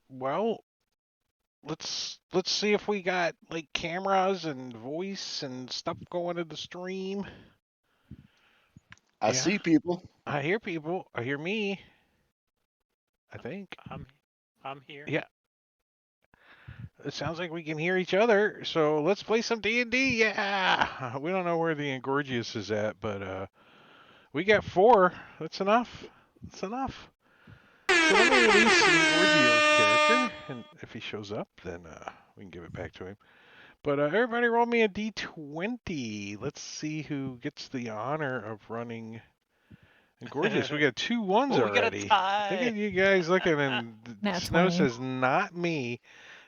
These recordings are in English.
Well, let's see if we got like cameras and voice and stuff going to the stream. I Yeah. see people. I hear people. I hear me. I think. I'm here. Yeah. It sounds like we can hear each other. So let's play some D&D. Yeah. We don't know where the Ingorgius is at, but we got 4. That's enough. That's enough. So let me release Ingorgio's character, and if he shows up, then we can give it back to him. But everybody roll me a d20. Let's see who gets the honor of running Ingorgius. We got 2 1s Oh, we got a already. tie. Look at you guys looking, and Nat Snow 20. says not me.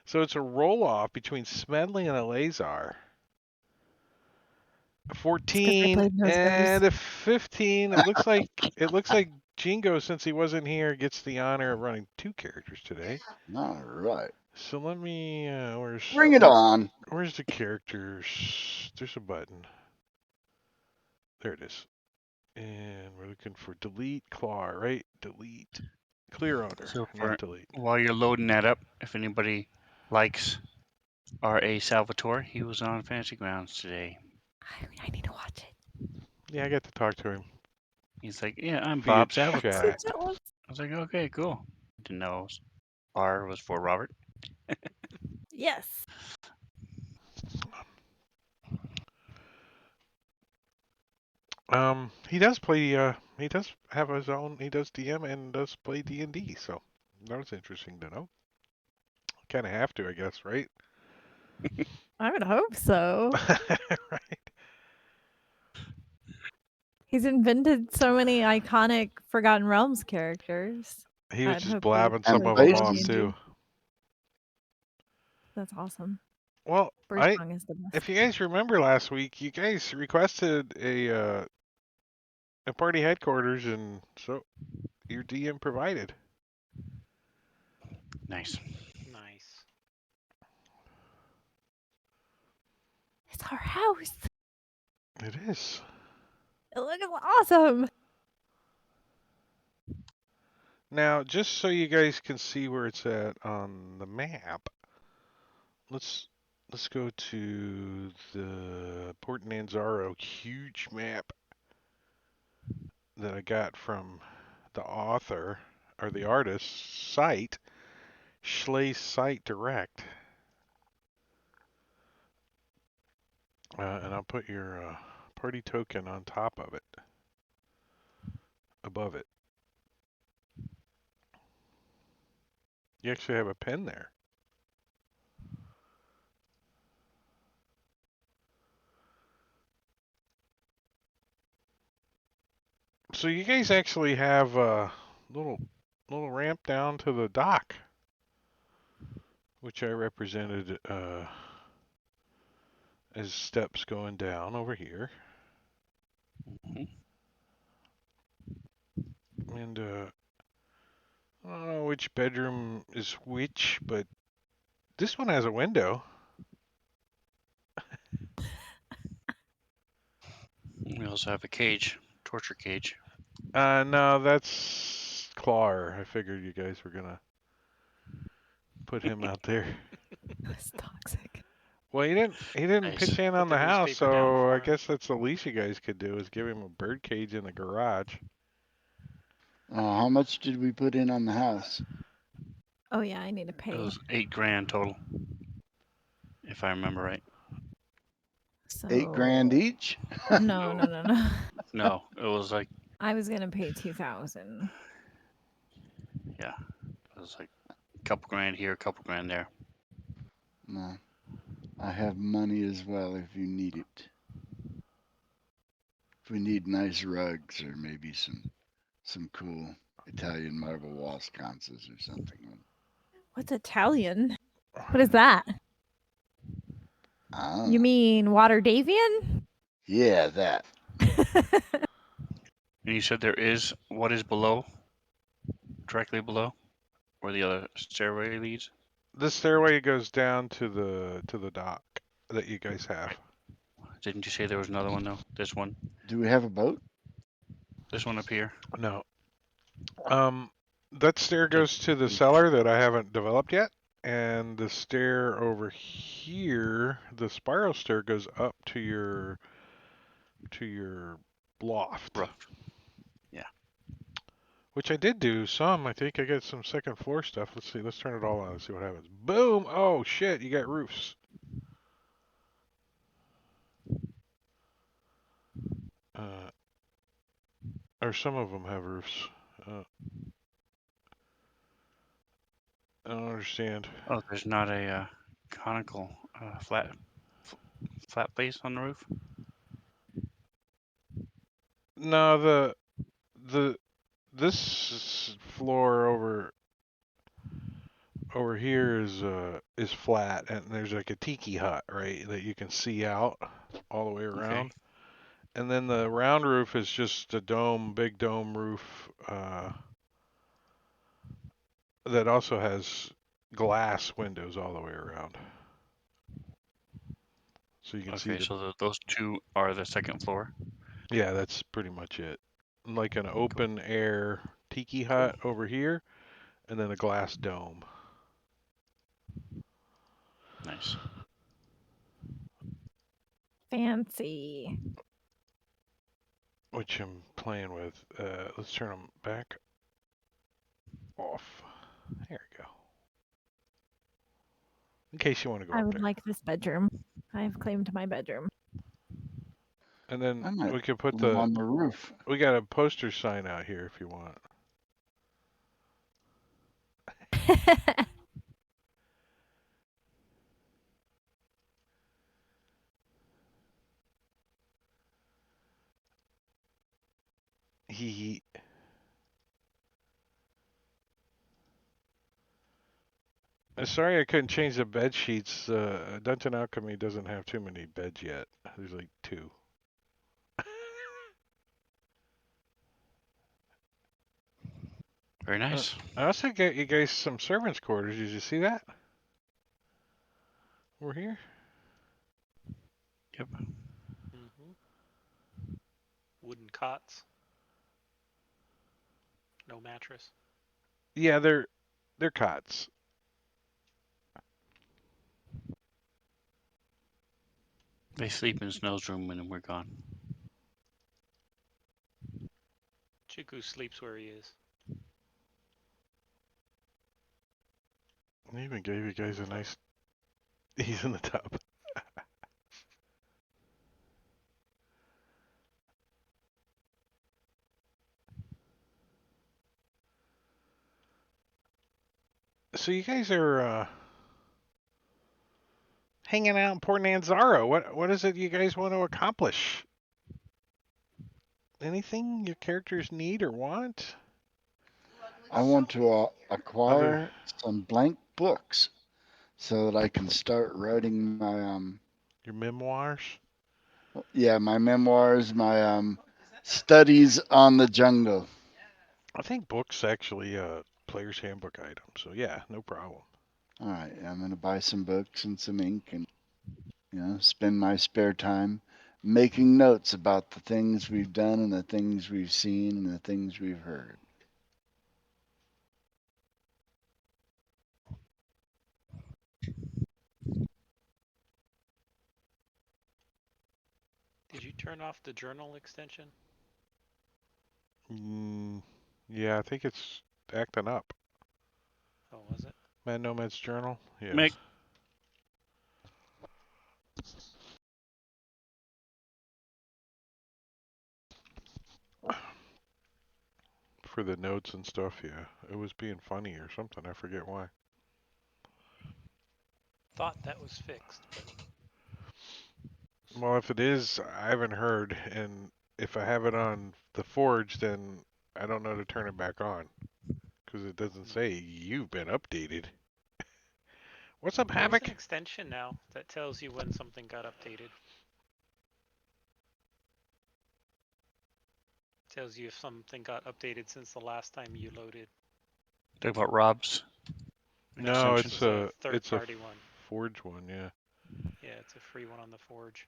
So it's a roll-off between Smedley and Eleazar. A 14 played Nosebleeds. and a 15. It looks like Jingo, since he wasn't here, gets the honor of running 2 characters today. All right. So let me Bring it on. Where's the characters? There's a button. There it is. And we're looking for delete claw, right? Delete. Clear owner, So not delete. while you're loading that up, if anybody likes R.A. Salvatore, he was on Fantasy Grounds today. I need to watch it. Yeah, I got to talk to him. He's like, yeah, I'm Via Bob Salvatore. chat. I was like, okay, cool. Didn't know R was for Robert. Yes. He does play. He does have his own. He does DM and does play D&D. So that was interesting to know. Kind of have to, I guess, right? I would hope so. Right. He's invented so many iconic Forgotten Realms characters. He was I'd just hope blabbing And some of them places. off D&D. too. That's awesome. Well, Birdsong is the best. if you guys remember last week, you guys requested a party headquarters, and so your DM provided. Nice. Nice. It's our house. It is. It looks awesome. Now, just so you guys can see where it's at on the map, let's go to the Port Nanzaro huge map that I got from the author or the artist's site, Schlee's Site Direct. And I'll put your party token on top of it, above it. You actually have a pen there. So you guys actually have a little ramp down to the dock, which I represented as steps going down over here. Mhm. And I don't know which bedroom is which, but this one has a window. We also have a cage, torture cage. No, that's Clar. I figured you guys were gonna put him out there. That's toxic. Well, he didn't Nice. pitch in Put on the the house, newspaper down so for I him. guess that's the least you guys could do is give him a bird cage in the garage. How much did we put in on the house? Oh yeah, I need to pay. It was $8,000 total, if I remember right. So $8,000 each? No. No, it was like, I was gonna pay 2,000. yeah, it was like couple grand here, a couple grand there. No, I have money as well if you need it. If we need nice rugs or maybe some cool Italian marble wall sconces or something. What's Italian? What is that? Ah, You mean Waterdavian? yeah, that. And you said there is what is below, directly below, where the other stairway leads. This stairway goes down to the dock that you guys have. Didn't you say there was another one though? This one, Do we have a boat? this one up here. No. Um, that stair That- goes to the cellar that I haven't developed yet, and the stair over here, the spiral stair goes up to your loft. Rough. Which I did do some. I think I got some second floor stuff. Let's see. Let's turn it all on and see what happens. Boom! Oh shit! You got roofs. Or some of them have roofs. I don't understand. Oh, there's not a conical flat base on the roof. No, the this floor over here is flat, and there's like a tiki hut, right, that you can see out all the way around. Okay. And then the round roof is just a dome, big dome roof that also has glass windows all the way around. So you can see Okay, so those two are the second floor. yeah, that's pretty much it. Like an Cool. open air tiki hut over here, and then a glass dome. Nice. Fancy. Which I'm playing with. Let's turn them back off. There we go. In case you want to go I up would there. like this bedroom. I have claimed my bedroom. And then I might we could put live on the roof. we got a poster sign out here if you want. He sorry I couldn't change the bed sheets. Dungeon Alchemy doesn't have too many beds yet. There's like 2. Very nice. I also got you guys some servants' quarters. Did you see that? We're here. Yep. Wooden cots. No mattress. Yeah, they're cots. They sleep in Snow's room when we're gone. Chiku sleeps where he is. I even gave you guys a nice. He's in the tub. So you guys are hanging out in Port Nanzaro. What is it you guys want to accomplish? Anything your characters need or want? I want to Other acquire some blank books so that I can start writing my your memoirs? my memoirs, my studies on the jungle. I think books actually player's handbook item. So yeah, no problem. All right, I'm gonna buy some books and some ink and spend my spare time making notes about the things we've done and the things we've seen and the things we've heard. Did you turn off the journal extension? Yeah, I think it's acting up. Oh, was it? Mad Nomad's journal. Yes. Mick. For the notes and stuff, yeah. It was being funny or something. I forget why. thought that was fixed, but Well, if it is, I haven't heard, and if I have it on the forge, then I don't know to turn it back on because it doesn't say you've been updated. What's up, there's an Havoc? extension now that tells you when something got updated. Tells you if something got updated since the last time you loaded. Talk about Rob's No, This extension. is a it's a third-party one. forge one, yeah. Yeah, it's a free one on the Forge.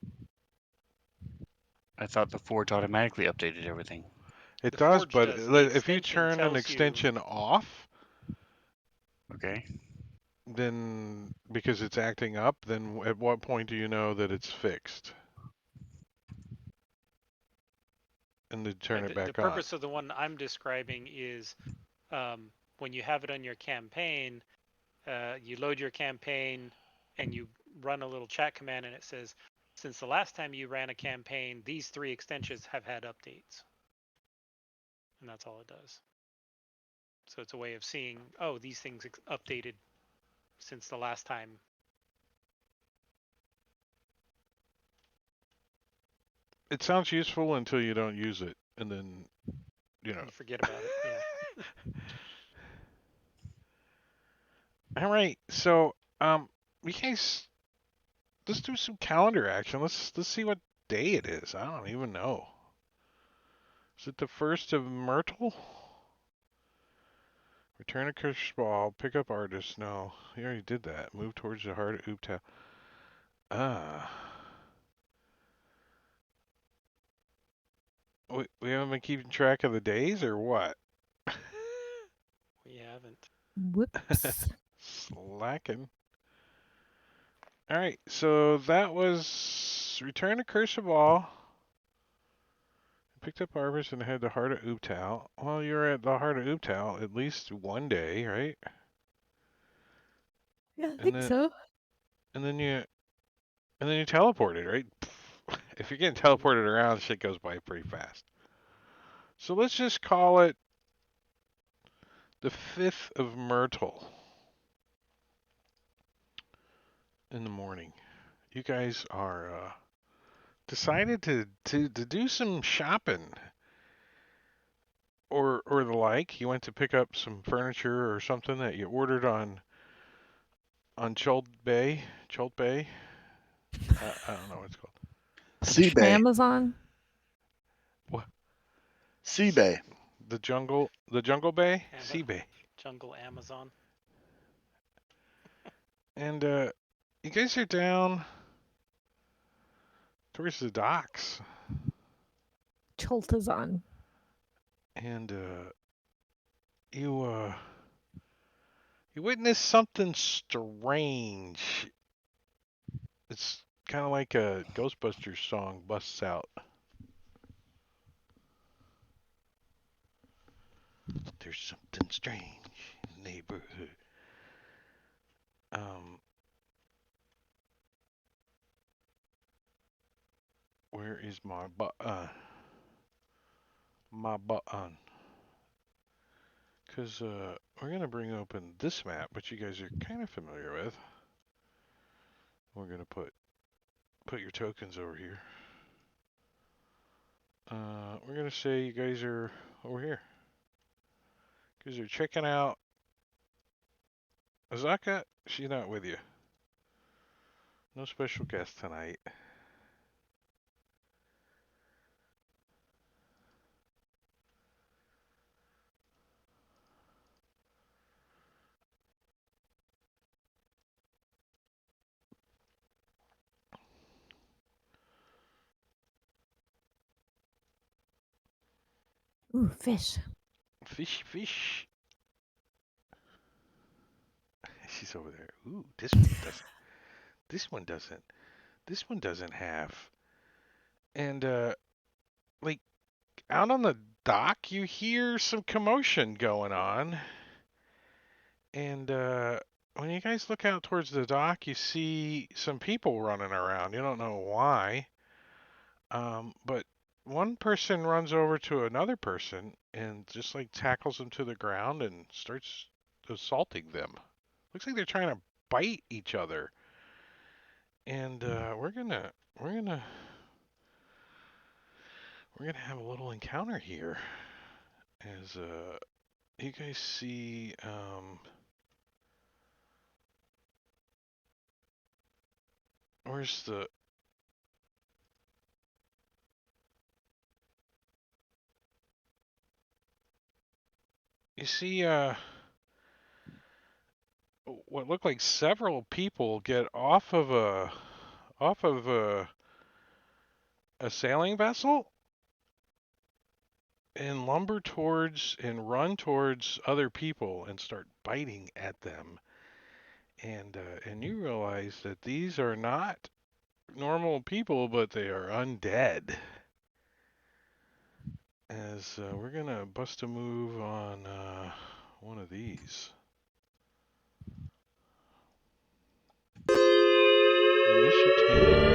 I thought the Forge automatically updated everything. It The does, Forge but does. The if you extension turn an tells you. extension off, Okay. then because it's acting up, then at what point do you know that it's fixed? And to turn it The back on. purpose of the one I'm describing is when you have it on your campaign, you load your campaign and you run a little chat command, and it says, since the last time you ran a campaign, these 3 extensions have had updates. And that's all it does. So it's a way of seeing, oh, these things updated since the last time. It sounds useful until you don't use it, and then, you know. You forget about it. Yeah. All right, so we guys, let's do some calendar action. Let's see what day it is. I don't even know. Is it the 1st of Myrtle? Return a cursed ball. Pick up artist. No, you already did that. Move towards the heart of Oopta. Ah. We haven't been keeping track of the days, or what? We haven't. Whoops. Slacking. All right, so that was return a curse of ball. Picked up Arbus and had the heart of Ooptal. Well, you're at the heart of Ooptal at least one day, right? Yeah, I And think then so. and then you teleported, right? If you're getting teleported around, shit goes by pretty fast. So let's just call it the 5th of Myrtle in the morning. You guys are decided to do some shopping or the like. You went to pick up some furniture or something that you ordered on Chult Bay. I don't know what it's called. Seabay. Amazon. What? Seabay. The Jungle Bay, Sea Bay, Jungle Amazon. and you guys are down towards the docks, Chult is on. and you you witness something strange. It's kind of like a Ghostbusters song busts out. There's something strange in the neighborhood. Um, where is my button? My button. Because we're going to bring open this map, which you guys are kind of familiar with. We're going to put your tokens over here. We're going to say you guys are over here. Because you're checking out Azaka. She's not with you. No special guest tonight. Ooh, fish. Fish, fish. She's over there. Ooh, this one doesn't. This one doesn't. This one doesn't have. And like out on the dock, you hear some commotion going on. And when you guys look out towards the dock, you see some people running around. You don't know why. But one person runs over to another person and just like tackles them to the ground and starts assaulting them. Looks like they're trying to bite each other. and we're gonna have a little encounter here. As you guys see, where's the you see what look like several people get off of a sailing vessel and lumber towards and run towards other people and start biting at them. And you realize that these are not normal people, but they are undead. As we're gonna bust a move on one of these. Initiative.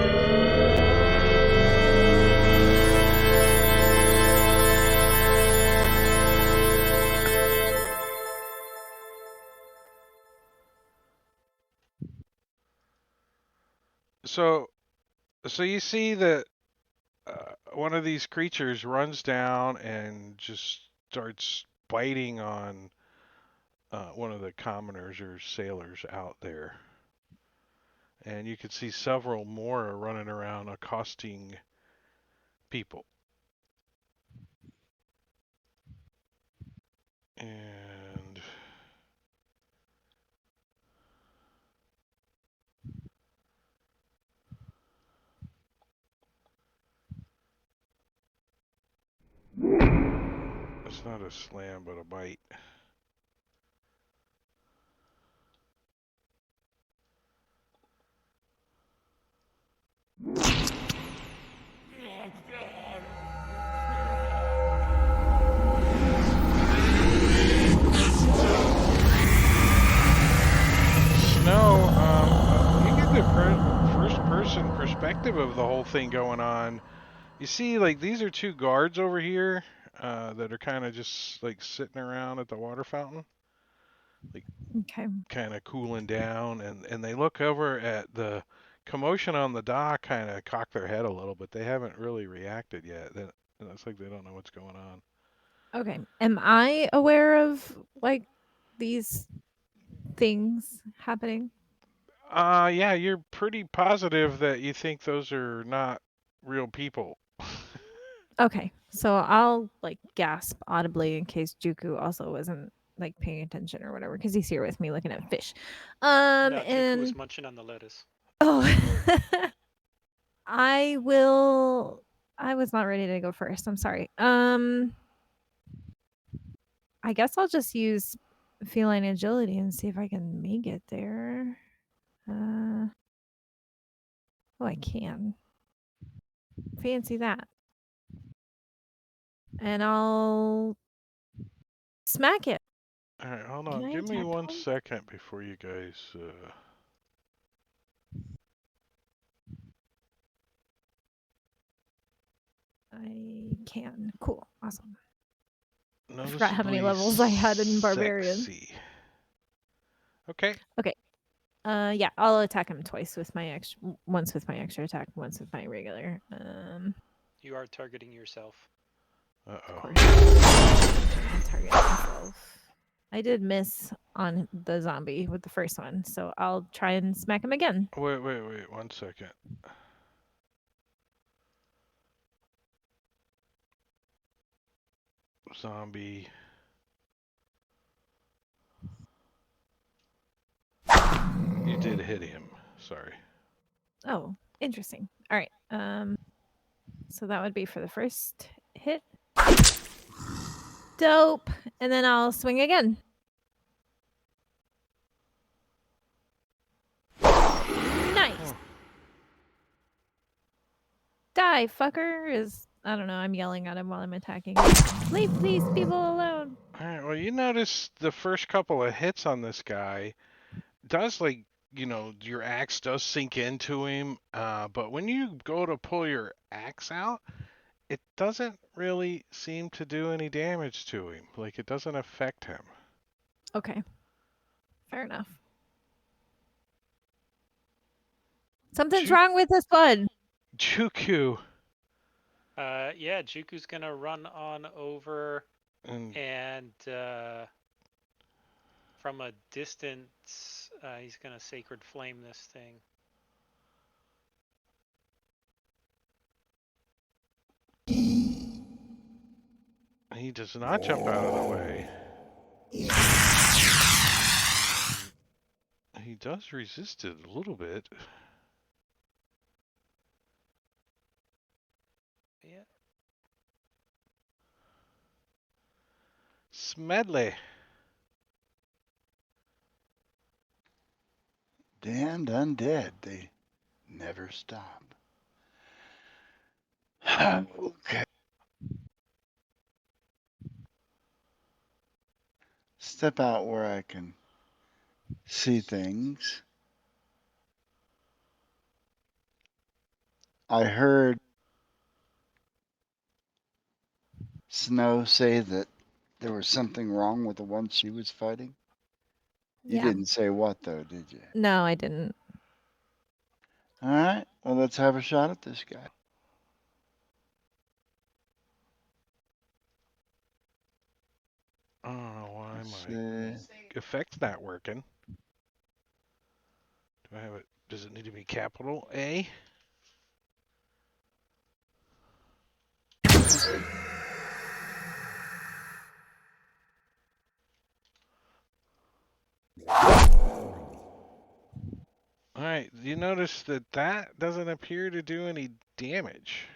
So you see that one of these creatures runs down and just starts biting on one of the commoners or sailors out there. And you can see several more are running around accosting people. And it's not a slam, but a bite. Snow, you get the first person perspective of the whole thing going on. You see, like, these are two guards over here that are kind of just, like, sitting around at the water fountain, like, Okay. kind of cooling down, and they look over at the commotion on the dock, kind of cock their head a little, but they haven't really reacted yet. It's like they don't know what's going on. Okay. Am I aware of like these things happening? Yeah, you're pretty positive that you think those are not real people. Okay. So I'll like gasp audibly in case Juku also wasn't like paying attention or whatever because he's here with me looking at fish. No, Juku was And munching on the lettuce. oh, I was not ready to go first. I'm sorry. I guess I'll just use feline agility and see if I can make it there. Oh, I can. Fancy that. And I'll smack it. All right, hold Can on. I Give me attack 1 twice? second before you guys. I can. Cool. Awesome. I forgot how many Noticeably levels I had in Barbarian. sexy. Okay. Okay. Yeah, I'll attack him twice with my once with my extra attack, once with my regular. You are targeting yourself. Uh Of oh. course. Target myself. I did miss on the zombie with the first one, so I'll try and smack him again. Wait, 1 second. Zombie. You did hit him. Sorry. Oh, interesting. All right. So that would be for the first hit. Dope. And then I'll swing again. Nice. Oh. Die, fucker. I don't know. I'm yelling at him while I'm attacking. Leave these people alone. All right. Well, you notice the first couple of hits on this guy does your axe does sink into him. But when you go to pull your axe out, it doesn't really seem to do any damage to him. Like, it doesn't affect him. Okay. Fair enough. Something's Ju- wrong with this bud. Juku. Yeah, Juku's gonna run on over And and from a distance, he's gonna sacred flame this thing. he does not jump out of the way. He does resist it a little bit. Yeah. Smedley. Damned undead. They never stop. Okay. Step out where I can see things. I heard Snow say that there was something wrong with the one she was fighting. You Yeah. didn't say what though, did you? No, I didn't. All right. Well, let's have a shot at this guy. I don't know why Let's my see. effect's not working. Do I have it? Does it need to be capital A? All right. You notice that that doesn't appear to do any damage.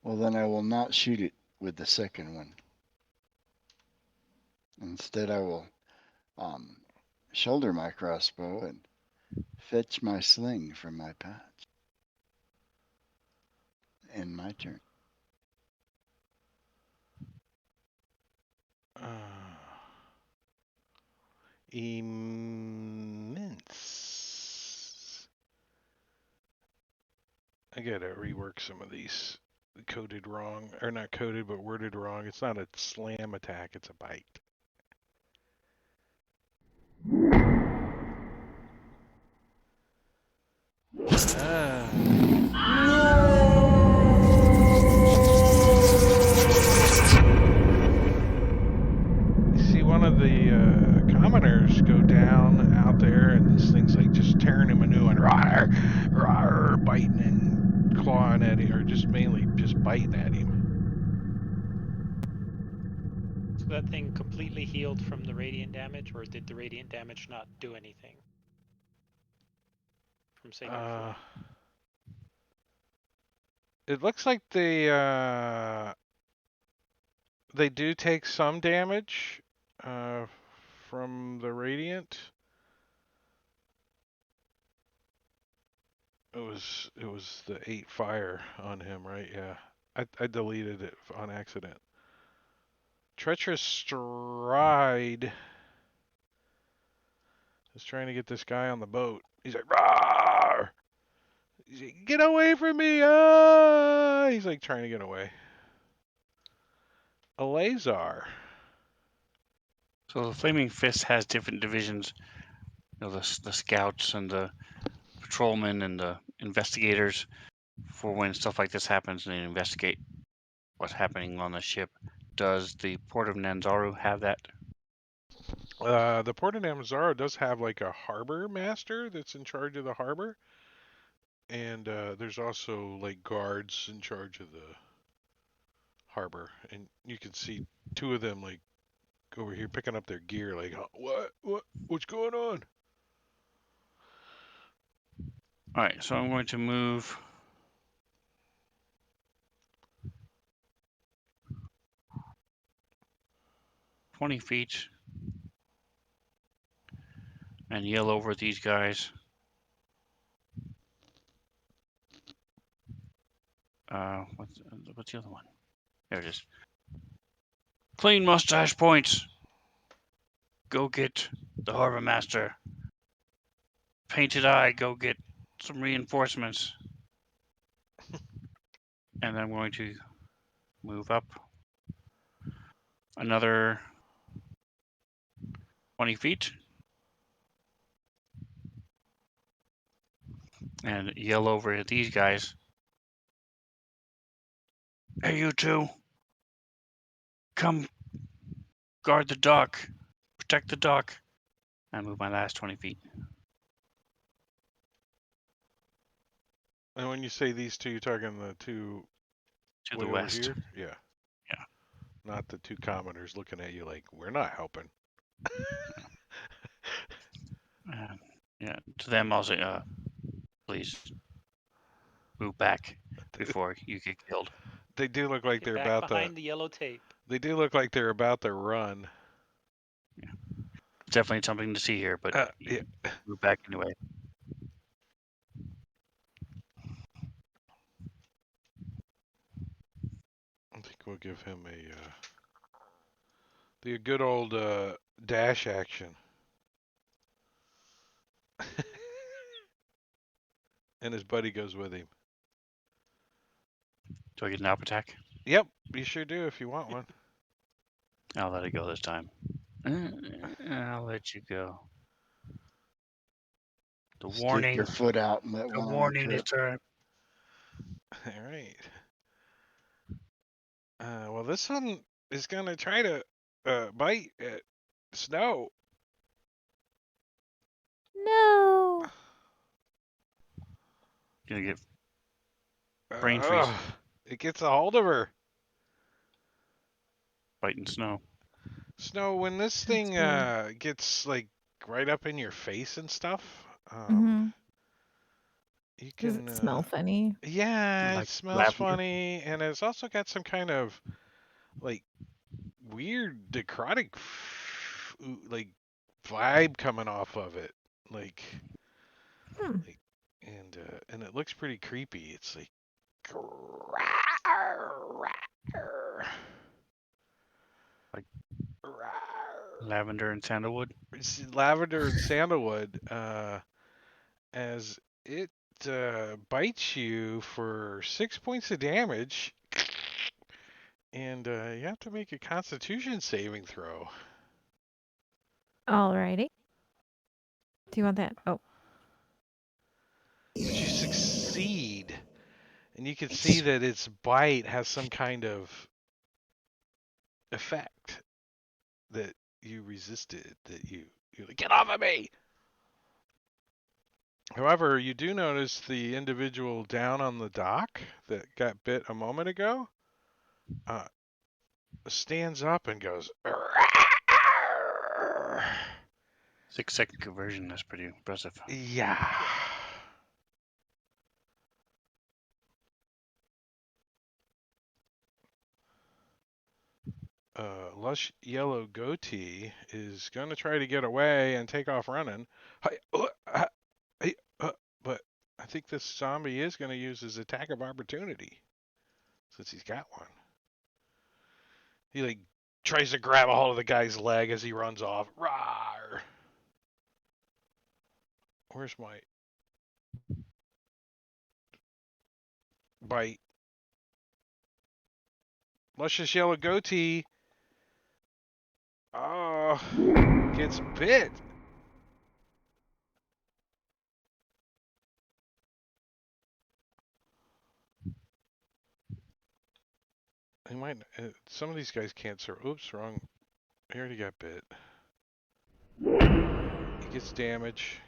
Well, then I will not shoot it with the second one. Instead, I will shoulder my crossbow and fetch my sling from my pouch. End my turn. Immense. I gotta rework some of these coded wrong, or not coded, but worded wrong. It's not a slam attack, it's a bite. You see one of the commoners go down out there, and this thing's like just tearing him a new one, rawr, rawr, biting and clawing at him, or just mainly just biting at him. So that thing completely healed from the radiant damage, or did the radiant damage not do anything from Sacred Flame? It looks like they do take some damage from the radiant. It was the 8 fire on him, right? Yeah. I deleted it on accident. Treacherous Stride is trying to get this guy on the boat. He's like, "Rawr!" He's like, "Get away from me!" Ah! He's like trying to get away. Eleazar. So the Flaming Fist has different divisions. You know, the scouts and the patrolmen and the investigators for when stuff like this happens and they investigate what's happening on the ship. Does the Port of Nanzaru have that? The Port of Namazaro does have like a harbor master that's in charge of the harbor. And there's also like guards in charge of the harbor. And you can see two of them like over here picking up their gear like, "Oh, what's going on?" All right, so I'm going to move 20 feet and yell over at these guys. What's the other one? There it is. Clean mustache points. Go get the harbor master. Painted eye. Go get some reinforcements. And I'm going to move up another 20 feet. and yell over at these guys. Hey, you two, come guard the dock, protect the dock. I move my last 20 feet. And when you say these two, you're talking the two To way the over west. here? Yeah. Yeah. Not the two commoners looking at you like, we're not helping. Yeah, to them I'll say, please move back before you get killed. They do look like Get they're back about behind to. the yellow tape. They do look like they're about to run. Definitely something to see here, but Yeah. move back anyway. I think we'll give him the good old dash action. And his buddy goes with him. Do I get an alp attack? Yep, you sure do if you want one. I'll let it go this time. I'll let you go. The Stick warning. your foot out and let The one of them warning trip. is time. All right. Well, this one is gonna try to bite at Snow. No. Gonna get brain freeze. It gets a hold of her. Biting snow. Snow, when this That's thing weird. gets like right up in your face and stuff, Mhm. you Does can it smell funny? yeah, it Like smells lavender. funny, and it's also got some kind of like weird necrotic like vibe coming off of it, like Hmm. and it looks pretty creepy. It's like Like lavender and sandalwood. it's lavender and sandalwood, as it bites you for 6 points of damage, and you have to make a Constitution saving throw. Alrighty. Do you want that? Oh. But you succeed, and you can see that its bite has some kind of effect that you resisted. That you're like, get off of me. However, you do notice the individual down on the dock that got bit a moment ago stands up and goes, 6-second conversion. That's pretty impressive. yeah. Lush Yellow Goatee is going to try to get away and take off running. But I think this zombie is going to use his attack of opportunity since he's got one. He like tries to grab a hold of the guy's leg as he runs off. Rawr! Where's my bite? Luscious Yellow Goatee. Oh, gets bit. He might. Some of these guys can't survive. Oops, wrong. He already got bit. He gets damage.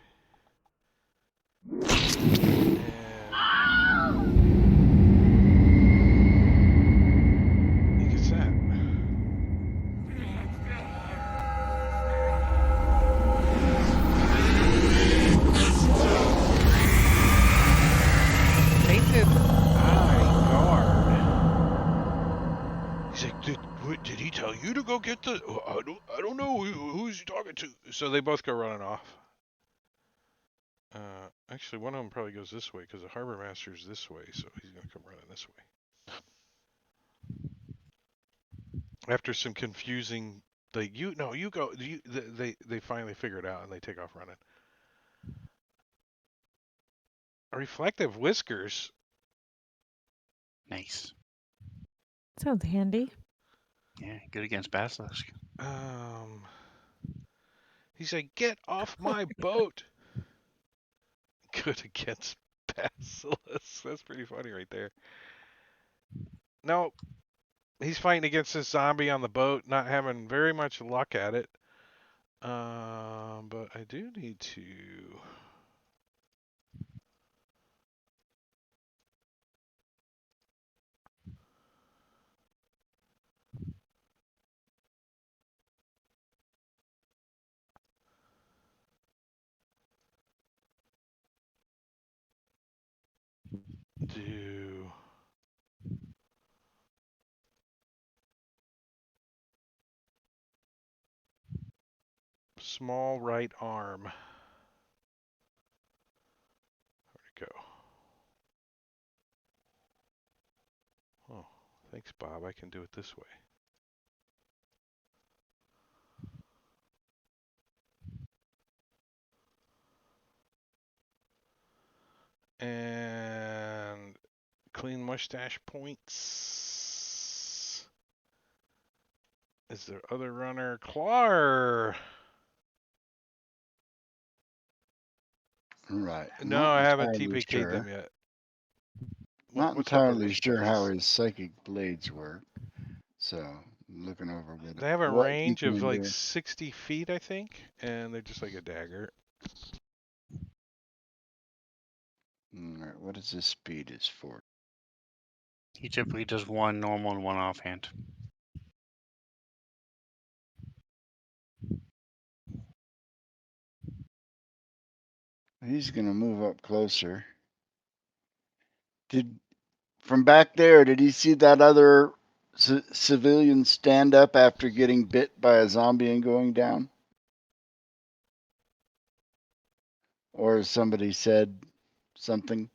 And he gets that. Painted Eye Guard. He's like, did he tell you to go get the? I don't know. Who's he talking to? So they both go running off. Actually, one of them probably goes this way because the harbor master's this way, so he's gonna come running this way. After some confusing, like you go. They finally figure it out and they take off running. Reflective whiskers. Nice. Sounds handy. Yeah, good against basilisk. He's like, get off my boat. Good against That's pretty funny right there. No, he's fighting against this zombie on the boat, not having very much luck at it. But I do need to. Do small right arm. Where'd it go? Oh, thanks, Bob. I can do it this way. And clean mustache points. Is there other runner? Clar. Right. No, Not I haven't entirely TPK'd them sure. yet. Not What's up, entirely Arun? sure how his psychic blades work. So looking over They have a what he range of can like do. 60 feet, I think, and they're just like a dagger. All right, what is his speed is for? He typically does one normal and one offhand. He's gonna move up closer. Did from back there? Did he see that other civilian stand up after getting bit by a zombie and going down? Or somebody said something?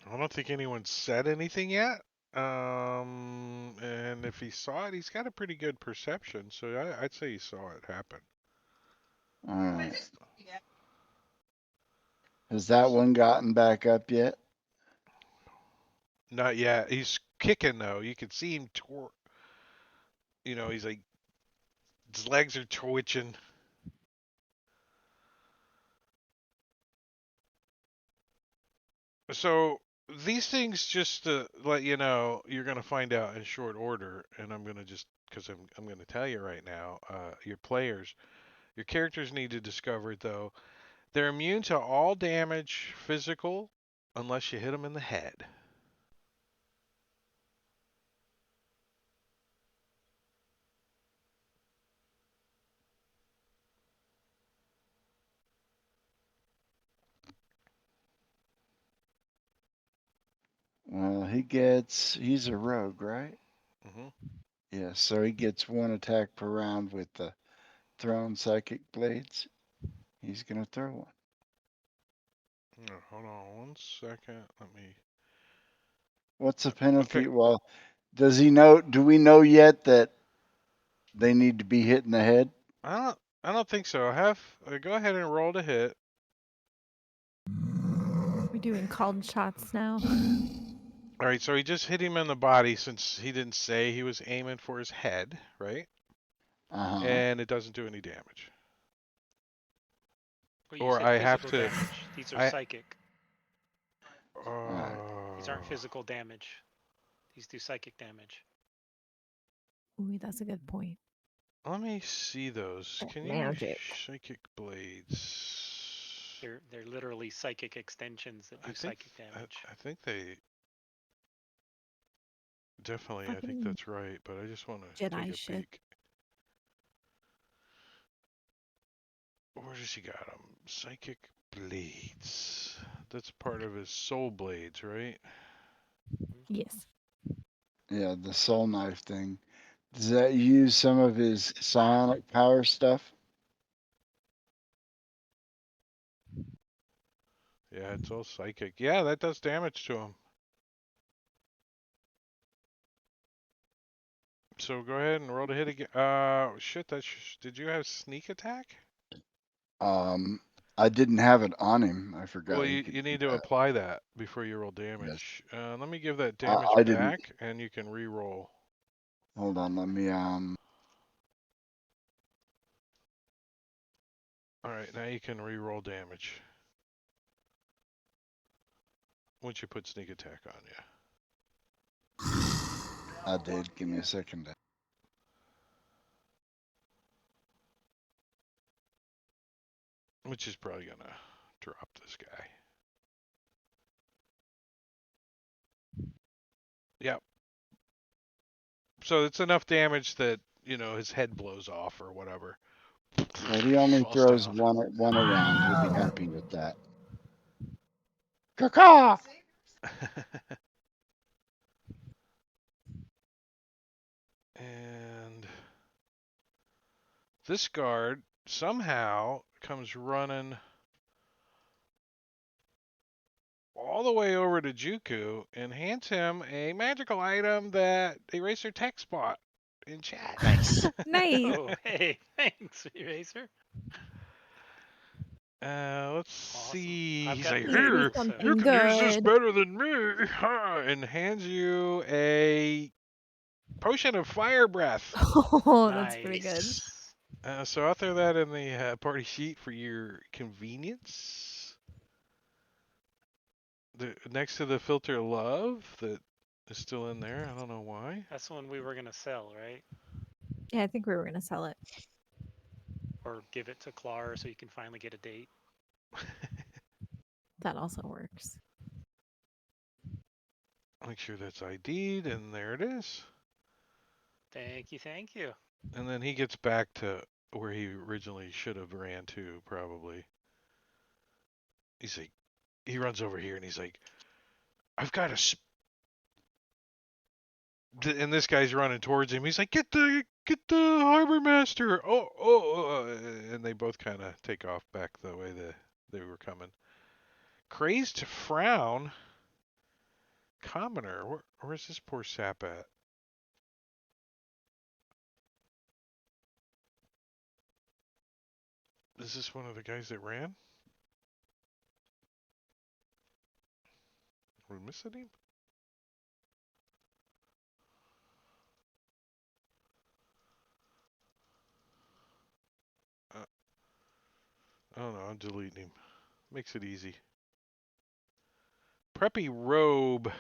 I don't think anyone said anything yet. And if he saw it, he's got a pretty good perception, so I'd say he saw it happen. All right. Has that one gotten back up yet? Not yet. He's kicking though. You can see him he's like his legs are twitching. So these things, just to let you know, you're gonna find out in short order, and I'm gonna just because I'm gonna tell you right now, your characters need to discover it though. They're immune to all damage physical unless you hit them in the head. Well, he's a rogue, right? Hmm. Yeah, so he gets one attack per round with the thrown psychic blades. He's gonna throw one. Hold on 1 second. Let me. What's the Okay. penalty? Well, does he know? Do we know yet that they need to be hit in the head? I don't think so. Go ahead and roll to hit. We're doing called shots now. All right, so he just hit him in the body since he didn't say he was aiming for his head, right? Uh huh. And it doesn't do any damage. Well, you Or said I have physical to. damage. These are I. psychic. All right. These aren't Uh, physical damage. These do psychic damage. Ooh, that's a good point. Let me see those. Can you Magic. psychic blades? They're literally psychic extensions that do psychic damage. I think they definitely. I think Fucking that's right, but I just want to take Jedi a shit. peek. Where does he got them? Psychic blades. That's part of his soul blades, right? Yes. Yeah, the soul knife thing. Does that use some of his psionic power stuff? Yeah, it's all psychic. Yeah, that does damage to him. So go ahead and roll to hit again. Shit. Did you have sneak attack? Um, I didn't have it on him. I Well, forgot he could you do need to that. apply that before you roll Yes. damage. Let me give that I, damage I didn't. back, and you can re-roll. Hold on. Let me. All right, now you can re-roll damage. once you put sneak attack on you. I did. Give me a second. Which is probably gonna drop this guy. Yep. So it's enough damage that, his head blows off or whatever. Well, he only Falls throws down. one around. He'll be happy with that. Caw. And this guard somehow comes running all the way over to Juku and hands him a magical item that Eraser text bought in chat. Nice. Nice. Oh, hey, thanks, Eraser. Let's Awesome. see. I've He's got like, the Please same be here, book, so you something can use this good. better than me, and hands you a potion of fire breath. Oh, that's pretty good. nice. So I'll throw that in the party sheet for your convenience. Next to the filter love that is still in there. I don't know why. That's the one we were gonna sell, right? Yeah, I think we were gonna sell it. Or give it to Clar so you can finally get a date. That also works. Make sure that's ID'd, and there it is. Thank you, thank you. And then he gets back to where he originally should have ran to, probably. He runs over here and he's like, I've got a. And this guy's running towards him. He's like, get the harbor master. And they both kind of take off back the way they were coming. Crazed frown. Commoner. Where's this poor sap at? Is this one of the guys that ran? Are we missing him? I don't know. I'm deleting him. Makes it easy. Preppy robe.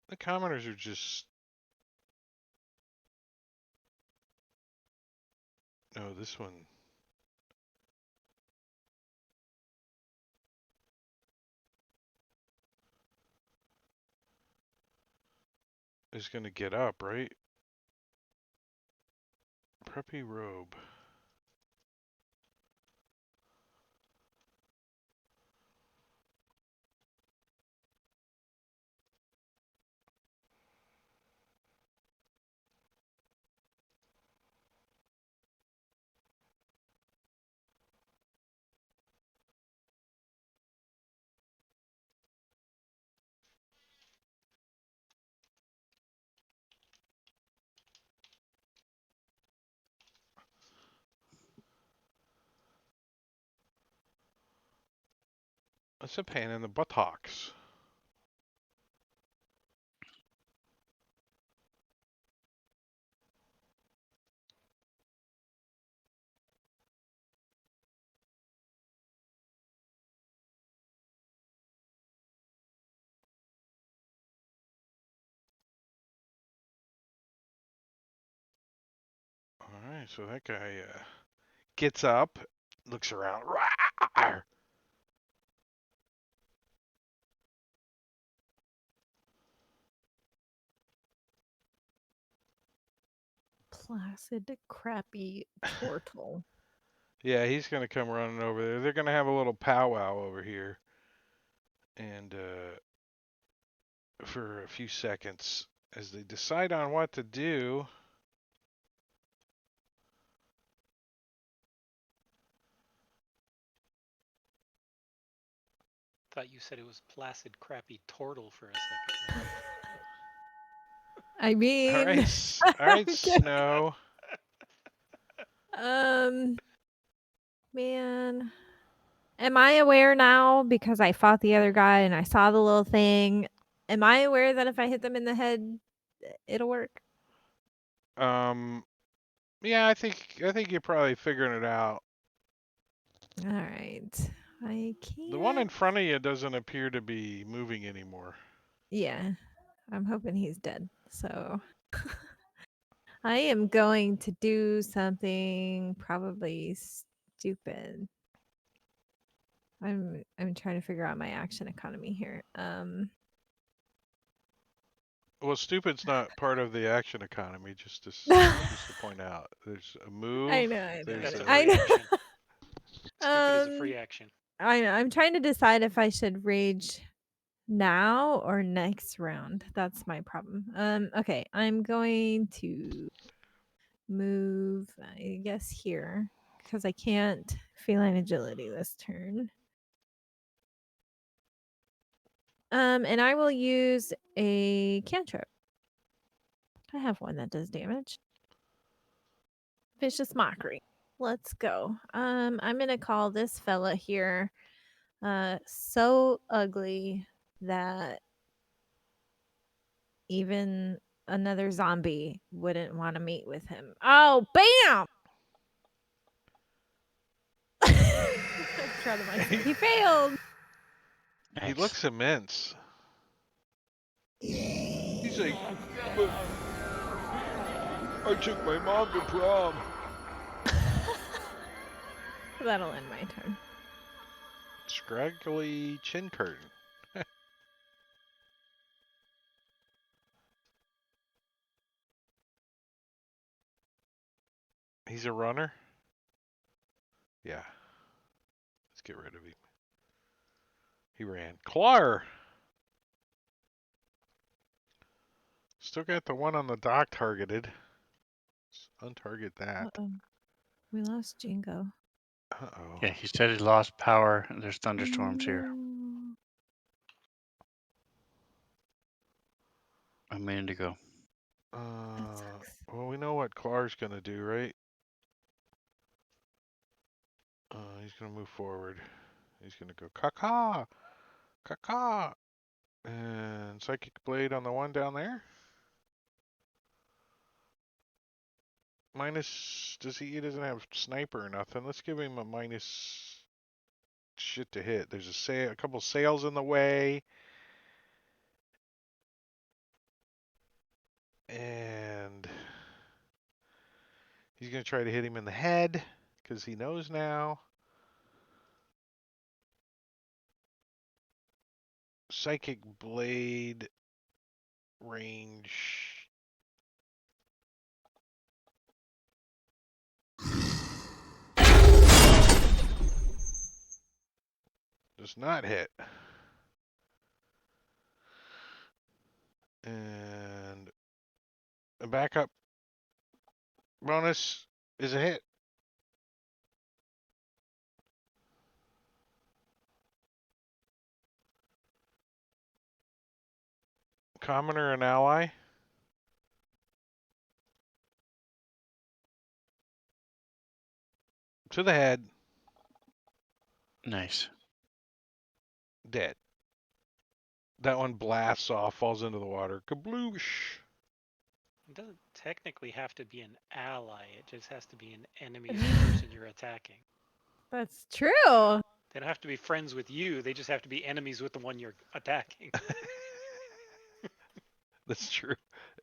The commoners are just. No, this one. Is going to get up, right? Preppy robe. That's a pain in the buttocks. All right, so that guy gets up, looks around. Rawr! Placid, crappy turtle. Yeah, he's going to come running over there. They're going to have a little powwow over here. And for a few seconds, as they decide on what to do. Thought you said it was placid, crappy turtle for a second. I mean, All right, all right, Snow. Man, am I aware now because I fought the other guy and I saw the little thing? Am I aware that if I hit them in the head, it'll work? Yeah, I think you're probably figuring it out. All right. I can't. The one in front of you doesn't appear to be moving anymore. Yeah, I'm hoping he's dead. So I am going to do something probably stupid. I'm trying to figure out my action economy here. Well, stupid's not part of the action economy. Just to point out, there's a move. I know. There's It's a a free action. Stupid is a Um, free action. I know. I'm trying to decide if I should rage now or next round. That's my problem. Okay, I'm going to move, I guess, here because I can't feline agility this turn. And I will use a cantrip. I have one that does damage. Vicious mockery. Let's go. I'm gonna call this fella here so ugly that even another zombie wouldn't want to meet with him. Oh, bam! I'm proud of myself. He failed. He Nice. looks immense. He's like, but I took my mom to prom. That'll end my turn. Scraggly chin curtain. He's a runner? Yeah. Let's get rid of him. He ran. Clar! Still got the one on the dock targeted. Let's untarget that. Uh-oh. We lost Jingo. Uh-oh. Yeah, he said he lost power. And there's Oh, thunderstorms here. no. A minute ago. That sucks. Well, we know what Clar's gonna do, right? He's gonna move forward. He's gonna go caca, caca, and psychic blade on the one down there. Minus, he doesn't have sniper or nothing. Let's give him a minus shit to hit. There's a couple sails in the way. And he's going to try to hit him in the head because he knows now. Psychic blade range. Does not hit. And a backup bonus is a hit. Commoner and ally. To the head. Nice. Dead. That one blasts off, falls into the water. Kabloosh. It doesn't technically have to be an ally. It just has to be an enemy of the person you're attacking. That's true. They don't have to be friends with you. They just have to be enemies with the one you're attacking. That's true.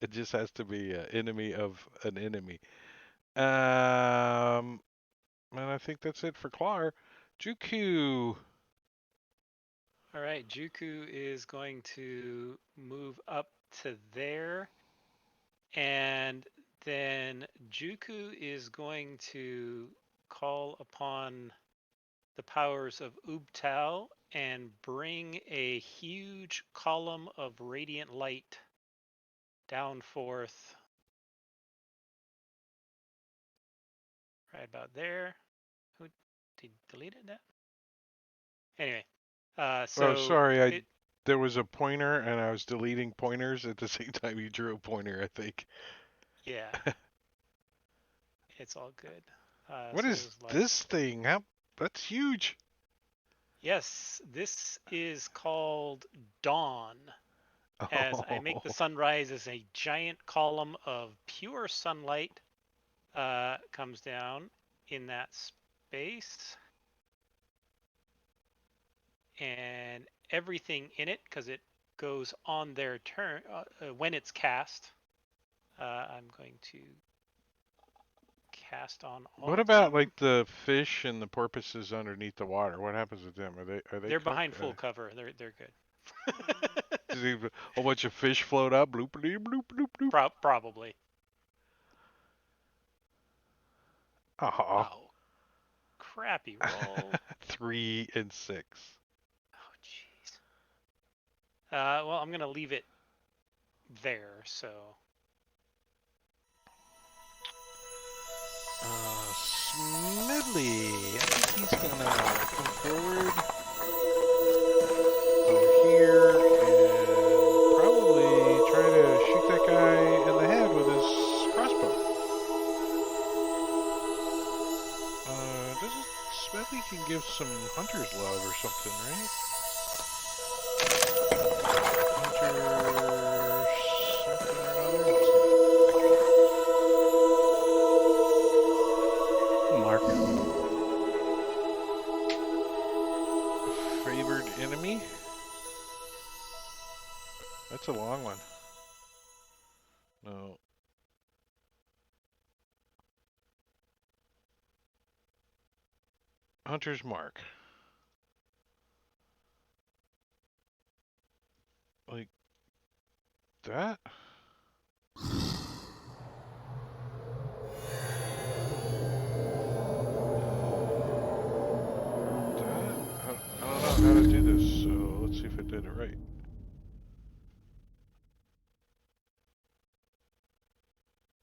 It just has to be an enemy of an enemy. And I think that's it for Clar. Juku. All right, Juku is going to move up to there. And then Juku is going to call upon the powers of Ubtao and bring a huge column of radiant light down forth right about there. Who deleted that? Anyway, Oh, so sorry. There was a pointer, and I was deleting pointers at the same time you drew a pointer, I think. yeah, it's all good. What So is it was this thing? That's huge. yes, this is called Dawn. As I make the Oh, sunrise as a giant column of pure sunlight comes down in that space. and everything in it, because it goes on their turn when it's cast. I'm going to cast on all What of about them. like the fish and the porpoises underneath the water? What happens with them? Are they They're cooked? behind full cover. They're good. Does a whole bunch of fish float up? Bloop bloop bloop bloop bloop. Probably. Oh, Oh, crappy roll. 3 and 6. Oh, jeez. Well, I'm gonna leave it there. So Smedley, I think he's gonna come forward over here and probably try to shoot that guy in the head with his crossbow. Doesn't Smedley can give some hunter's love or something, right? Hunter something or another. Let's see. Mark. Favored enemy. That's a long one. No. Hunter's mark. Like that? That? I don't know how to do this, so let's see if I did it right.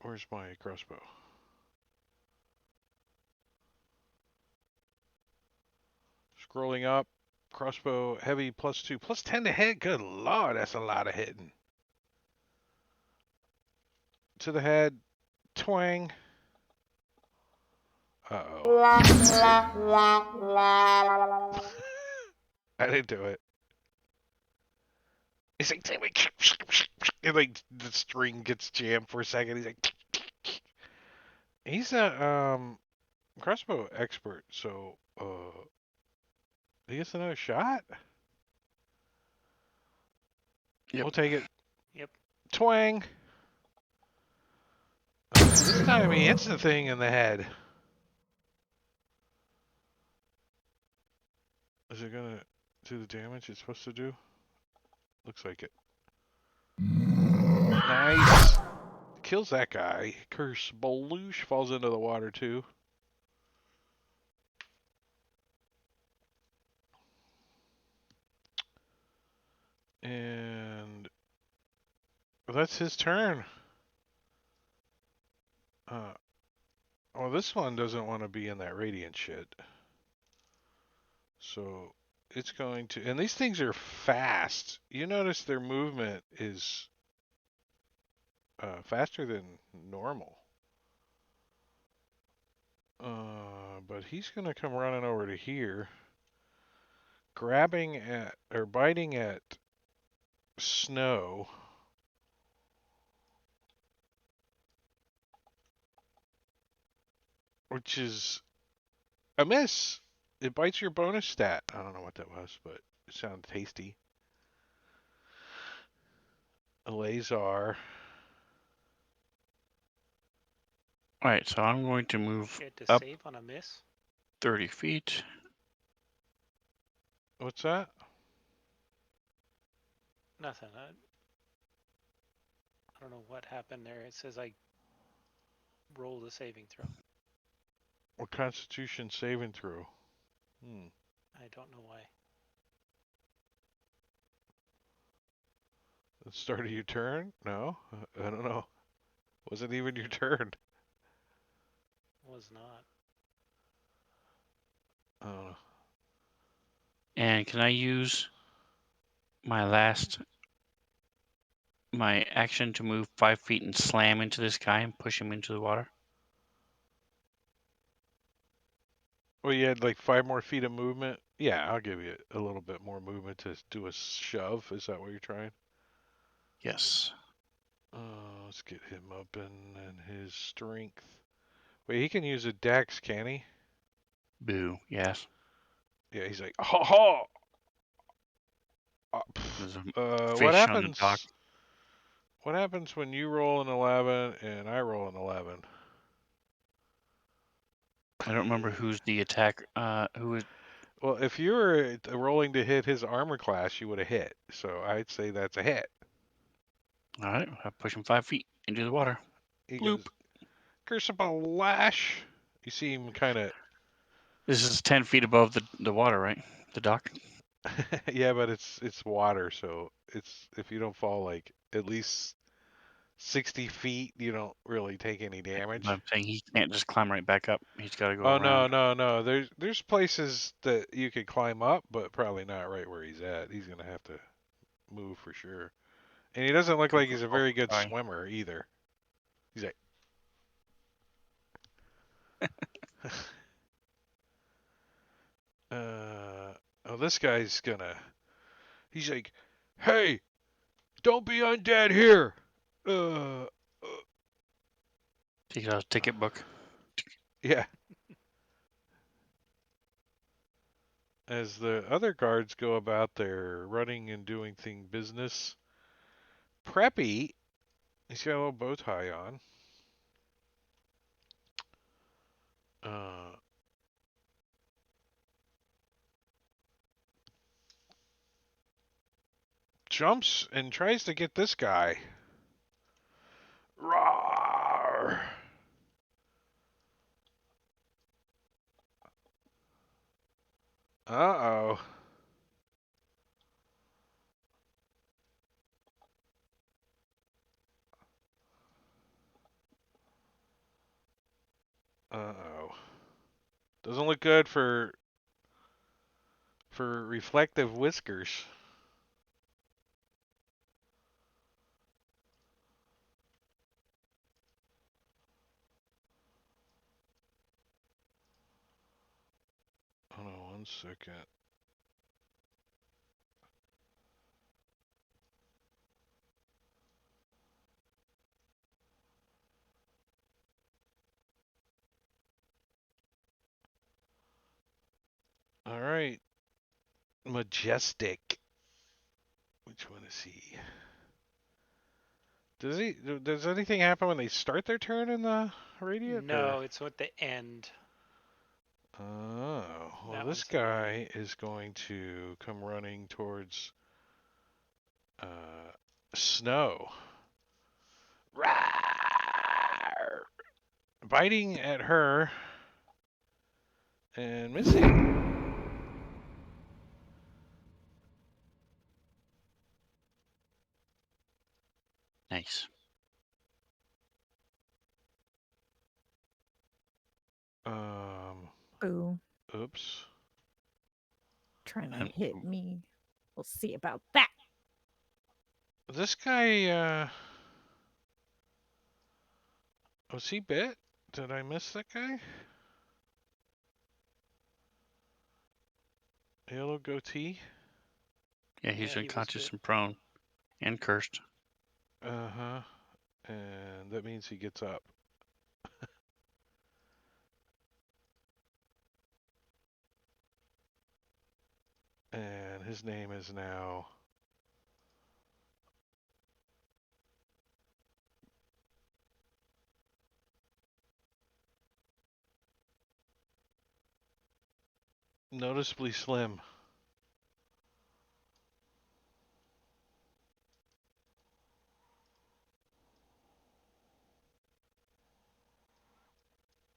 Where's my crossbow? Scrolling up. Crossbow heavy +2. +10 to hit. Good lord, that's a lot of hitting. To the head. Twang. Uh-oh. I didn't do it. He's like, and like the string gets jammed for a second. He's like, he's a crossbow expert, so he gets another shot. Yep. We'll take it. yep. Twang. This time he hits the thing in the head. Is it gonna do the damage it's supposed to do? Looks like it. Nice. Kills that guy. Curse Belush falls into the water too. And that's his turn. Well, this one doesn't want to be in that radiant shit. So it's going to, and these things are fast. You notice their movement is faster than normal. But he's going to come running over to here, grabbing at, or biting at Snow. Which is a miss. It bites your bonus stat. I don't know what that was, but it sounded tasty. Lazar. Alright, so I'm going to move You had to up save on a miss. 30 feet. What's that? Nothing. I don't know what happened there. It says I rolled a saving throw. Or Constitution saving throw. I don't know why. The start of your turn? No? I don't know. Wasn't even your turn. Was not. I don't know. And can I use my action to move 5 feet and slam into this guy and push him into the water? Well, you had like 5 more feet of movement. Yeah, I'll give you a little bit more movement to do a shove. Is that what you're trying? Yes. Let's get him up and his strength. Wait, he can use a dex, can he? Boo. Yes. Yeah, he's like, ha ha! There's a What fish on the dock. happens? What happens when you roll an 11 and I roll an 11? I don't remember who's the attack. Who is? Well, if you were rolling to hit his armor class, you would have hit. So I'd say that's a hit. All right, I push him 5 feet into the water. He Bloop. goes, Crucible Lash. You see him kind of. This is 10 feet above the water, right? The dock. Yeah, but it's water, so it's if you don't fall like at least 60 feet, you don't really take any But damage. I'm saying he can't just climb right back up. He's got to go Oh no, around. no, no. There's places that you could climb up, but probably not right where he's at. He's gonna have to move for sure. And he doesn't look like he's a Oh, very good sorry. swimmer either. He's like, oh, this guy's gonna. He's like, hey, don't be undead here. Uh, Take out his ticket book. yeah. As the other guards go about their running and doing thing business, Preppy, he's got a little bow tie on. Uh, jumps and tries to get this guy. Roar! Uh-oh. Uh-oh. Doesn't look good for reflective whiskers. Hold on 1 second. All right. Majestic. Which one is he? Does anything happen when they start their turn in the radiant or? No, it's at the end. Oh, well, That this one's at the end. guy is going to come running towards Snow. Rawr! Biting at her and missing. Nice. Boo. Oops. Trying to And hit me. We'll see about that. This guy, was he bit? Did I miss that guy? Yellow goatee? yeah, he's Yeah, he was unconscious bit. and prone and cursed. Uh-huh. And that means he gets up. And his name is now noticeably slim.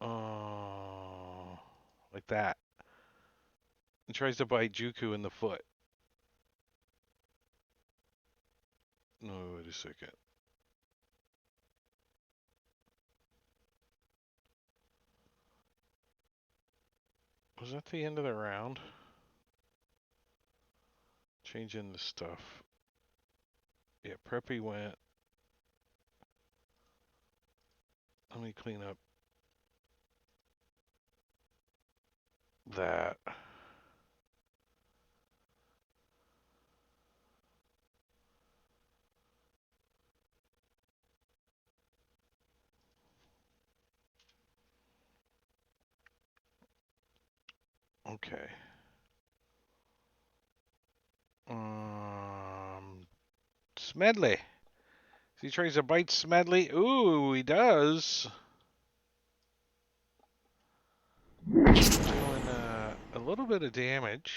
Oh, like that. And tries to bite Juku in the foot. No, wait a second. Was that the end of the round? Changing the stuff. Yeah, Preppy went. Let me clean up that. Okay. Smedley. He tries to bite Smedley. Ooh, he does. Doing a little bit of damage.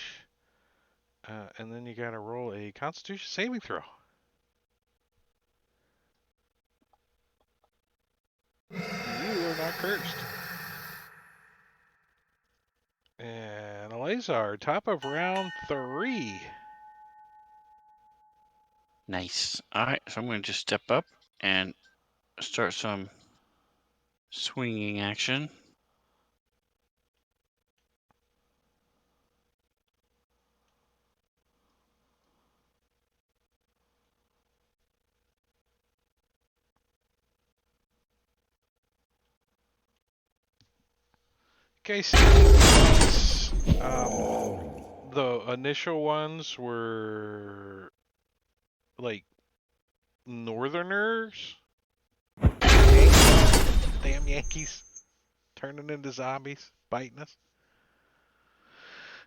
And then you gotta roll a Constitution saving throw. You are not cursed. And Eleazar, top of round 3. Nice. All right, so I'm going to just step up and start some swinging action. Okay, so the initial ones were like Northerners. Damn Yankees turning into zombies, biting us.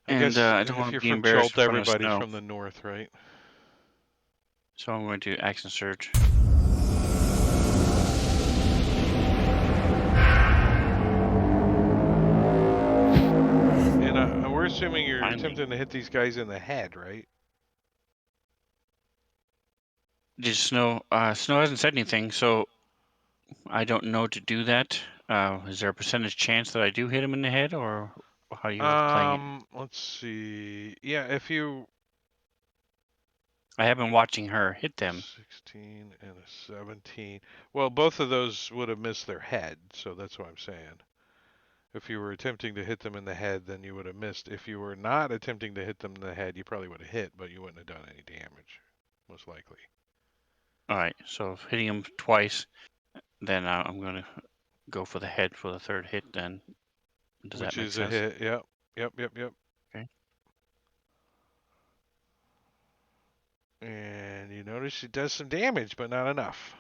I And guess I don't if want to you're be from embarrassed Chult, in front of everybody's snow. from the north, right? So I'm going to action surge. And we're assuming you're Finally. attempting to hit these guys in the head, right? Did snow? Snow hasn't said anything, so I don't know to do that. Is there a percentage chance that I do hit him in the head, or how are you playing it? Let's see. Yeah, if you I have been watching her hit them. 16 and a 17. Well, both of those would have missed their head, so that's what I'm saying. If you were attempting to hit them in the head, then you would have missed. If you were not attempting to hit them in the head, you probably would have hit, but you wouldn't have done any damage, most likely. All right, so hitting him twice, then I'm going to go for the head for the third hit. Then does that Which make is a sense? hit. Yep. Yep. Okay. And you notice it does some damage, but not enough.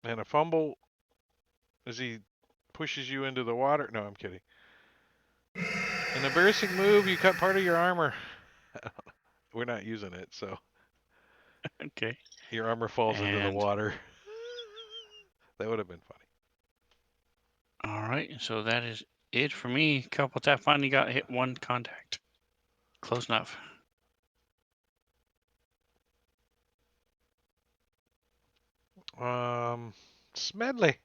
And a fumble as he pushes you into the water. No, I'm kidding. An embarrassing move. You cut part of your armor. We're not using it, so Okay. your armor falls into the And water. That would have been funny. all right, so that is it for me. Couple tap finally got hit one contact. Close enough. Smedley.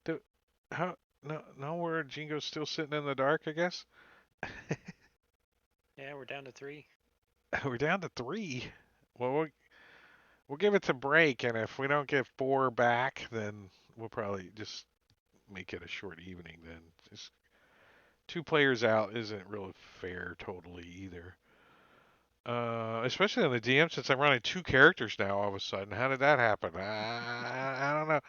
Do, how? No word. Jingo's still sitting in the dark, I guess. Yeah, we're down to 3. We're down to 3. Well, we'll give it to break, and if we don't get 4 back, then we'll probably just make it a short evening. Then just 2 players out isn't really fair, totally either. Especially on the DM since I'm running 2 characters now. All of a sudden, how did that happen? I don't know.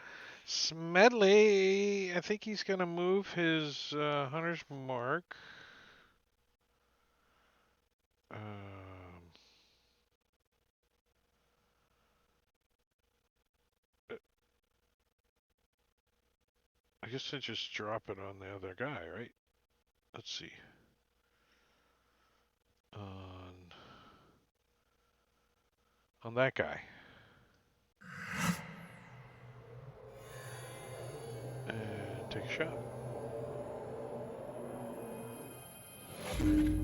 Smedley, I think he's gonna move his hunter's mark. Um, I guess I just drop it on the other guy, right? Let's see. On that guy. And take a shot.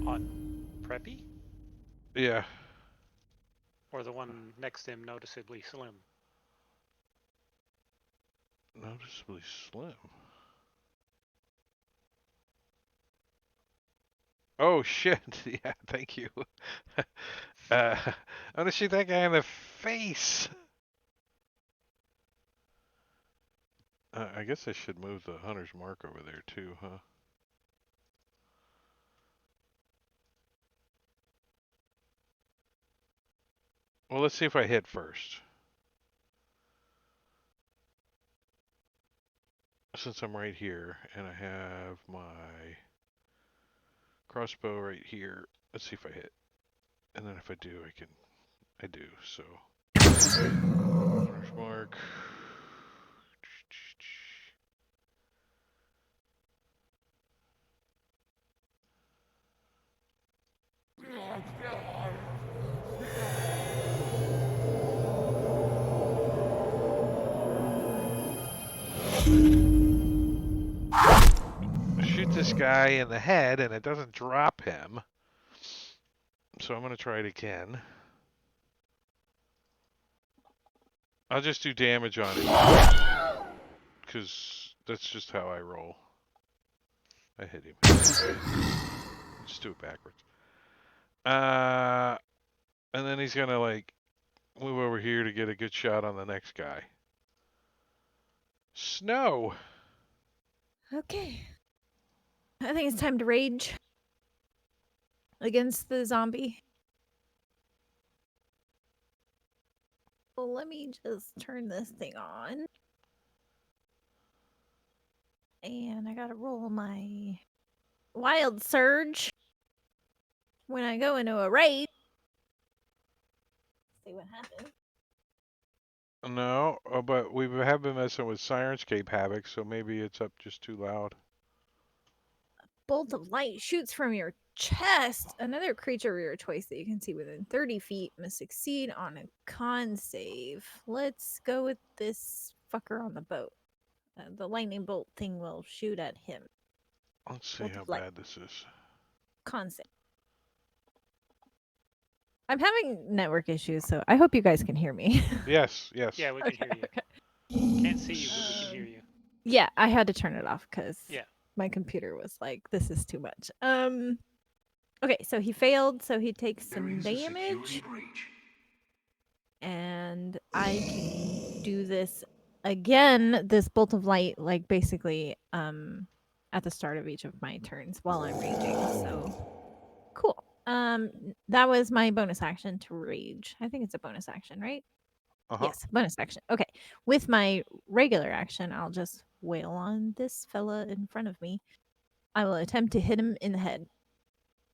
On Preppy? Yeah. Or the one next to him noticeably slim? Noticeably slim. Oh shit! Yeah, thank you. I'm gonna shoot that guy in the face. I guess I should move the hunter's mark over there too, huh? Well, let's see if I hit first. Since I'm right here and I have my crossbow right here, let's see if I hit. And then if I do, I do. So, hunter's mark. shoot this guy in the head and it doesn't drop him. So I'm going to try it again. I'll just do damage on it. Because that's just how I roll. I hit him. Just do it backwards. And then he's going to like move over here to get a good shot on the next guy. Snow. Okay. I think it's time to rage against the zombie. Well, let me just turn this thing on. And I gotta roll my wild surge when I go into a rage. See what happens. No, but we have been messing with Sirenscape Havoc, so maybe it's up just too loud. Bolt of light shoots from your chest. Another creature of your choice that you can see within 30 feet must succeed on a con save. Let's go with this fucker on the boat. The lightning bolt thing will shoot at him. Let's see Bolt how of light. bad this is. Con save. I'm having network issues, so I hope you guys can hear me. Yes, yes. Yeah, we can hear you. Okay. Can't see you, but we can hear you. Yeah, I had to turn it off because Yeah. my computer was like, "This is too much." Okay, so he failed, so he takes some damage, and I can do this again. This bolt of light, like basically, at the start of each of my turns while I'm raging. So cool. That was my bonus action to rage. I think it's a bonus action, right? Yes, bonus action. Okay. With my regular action, I'll just wail on this fella in front of me. I will attempt to hit him in the head.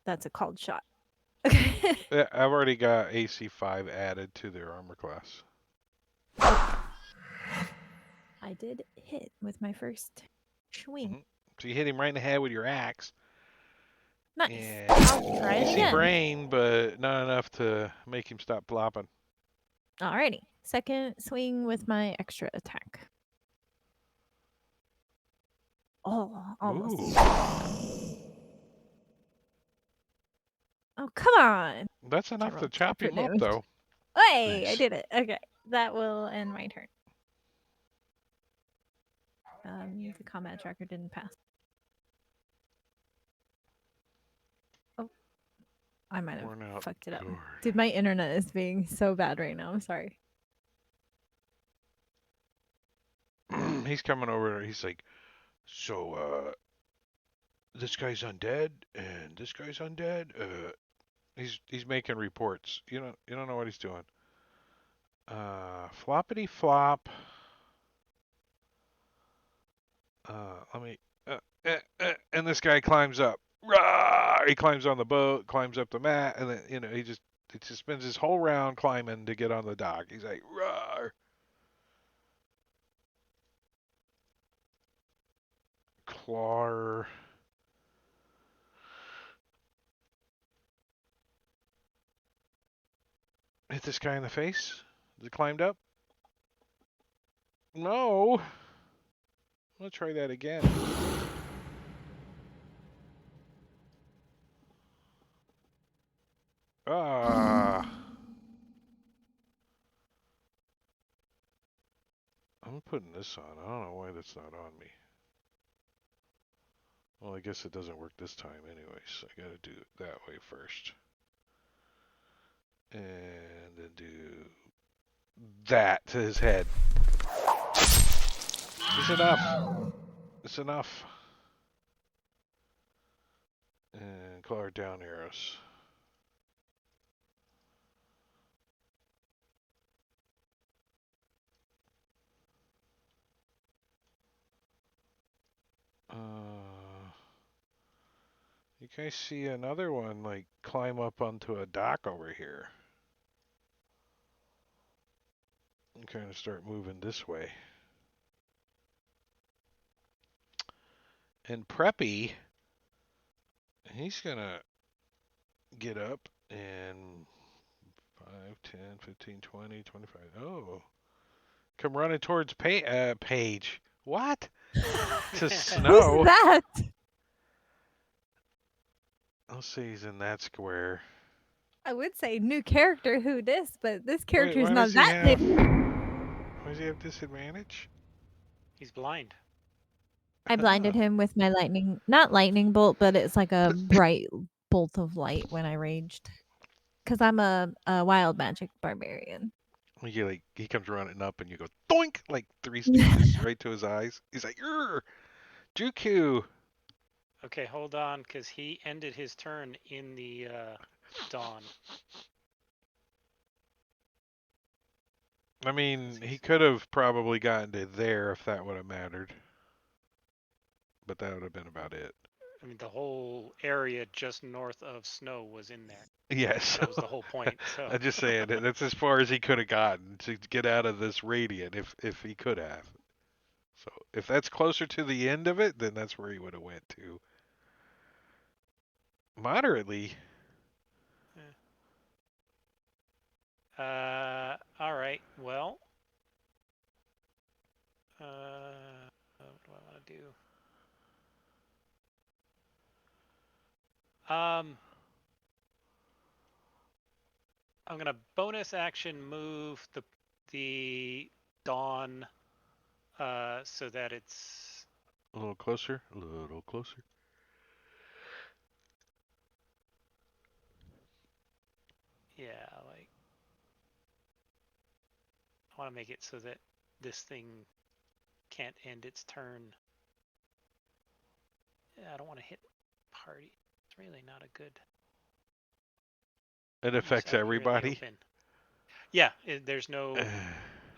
That's a called shot. Okay. Yeah, I've already got AC 5 added to their armor class. I did hit with my first swing. So you hit him right in the head with your axe. Nice. And I'll try you it see again. brain, but not enough to make him stop flopping. Alrighty. Second swing with my extra attack. Oh, almost. Ooh. Oh, come on. That's enough to chop him up, though. Hey, I Nice. did it. Okay. That will end my turn. The combat tracker didn't pass. Oh, I might have Worn out fucked it up. gourd. Dude, my internet is being so bad right now. I'm sorry. He's coming over. He's like, so, this guy's undead, and this guy's undead. He's making reports. You don't know what he's doing. Floppity flop. Let me. And this guy climbs up. Rah! He climbs on the boat, climbs up the mat, and then he just spends his whole round climbing to get on the dock. He's like, rah! Claw. Hit this guy in the face. Has it climbed up? No. I'm gonna try that again. Ah. I'm putting this on. I don't know why that's not on me. Well, I guess it doesn't work this time anyway, so I gotta do it that way first. And then do that to his head. It's enough. It's enough. And color down arrows. You guys see another one like climb up onto a dock over here. And kind of start moving this way. And Preppy, he's gonna get up and 5, 10, 15, 20, 25. Oh. Come running towards Paige. What? To Who's snow? that? Let's see, he's in that square. I would say new character who dis, but this Wait, character is why does not he that new. have? Why does he have disadvantage? He's blind. I blinded Oh, him with my lightning, not lightning bolt, but it's like a bright bolt of light when I raged. Because I'm a wild magic barbarian. he comes running up and you go doink like Three Stooges right to his eyes. He's like, Juku. Okay, hold on, because he ended his turn in the dawn. I mean, he could have probably gotten to there if that would have mattered, but that would have been about it. I mean, the whole area just north of snow was in there. Yes, That was the whole point. So I'm just saying that's as far as he could have gotten to get out of this radiant, if he could have. So if that's closer to the end of it, then that's where he would have went to. Moderately. all right. Well, what do I want to do? I'm gonna bonus action move the dawn, so that it's A little closer. A little closer. yeah, like I want to make it so that this thing can't end its turn. Yeah, I don't want to hit party. It's really not a good. It Use affects out in the everybody. open. Yeah, there's no.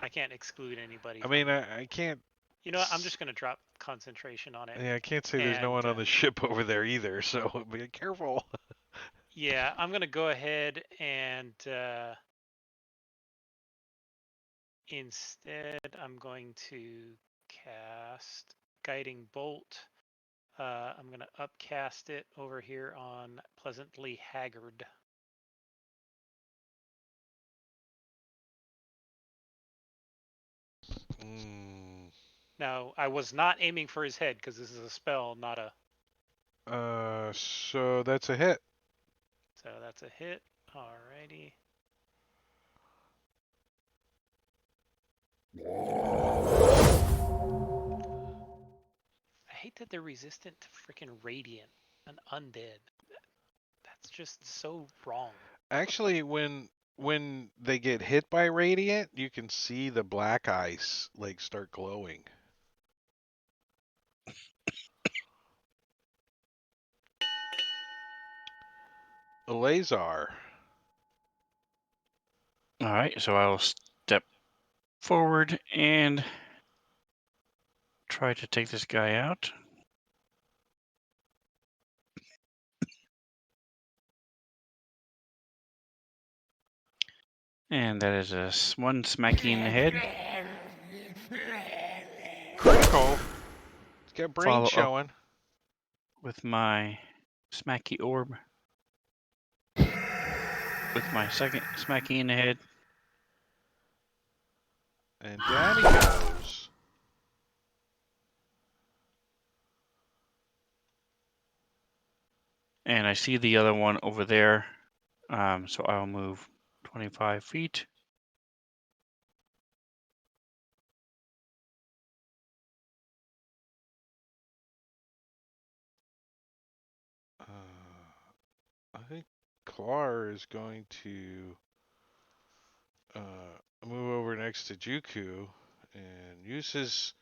I can't exclude anybody I from mean, it. I can't. You know what? I'm just gonna drop concentration on it. Yeah, I can't say there's no And one on the ship over there either. So be careful. yeah, I'm gonna go ahead and instead I'm going to cast Guiding Bolt. I'm gonna upcast it over here on Pleasantly Haggard. Mm, Now, I was not aiming for his head because this is a spell, not a. so that's a hit. So that's a hit. Alrighty. I hate that they're resistant to freaking radiant and undead. That's just so wrong. Actually, when they get hit by radiant, you can see the black ice like start glowing. Eleazar. All right, so I will step forward and try to take this guy out. And that is a one smacky in the head. Critical. It's got brain Follow up showing. with my smacky orb. With my second smacky in the head. And down he goes. And I see the other one over there. So I'll move 25 feet. I think Klar is going to move over next to Juku and use his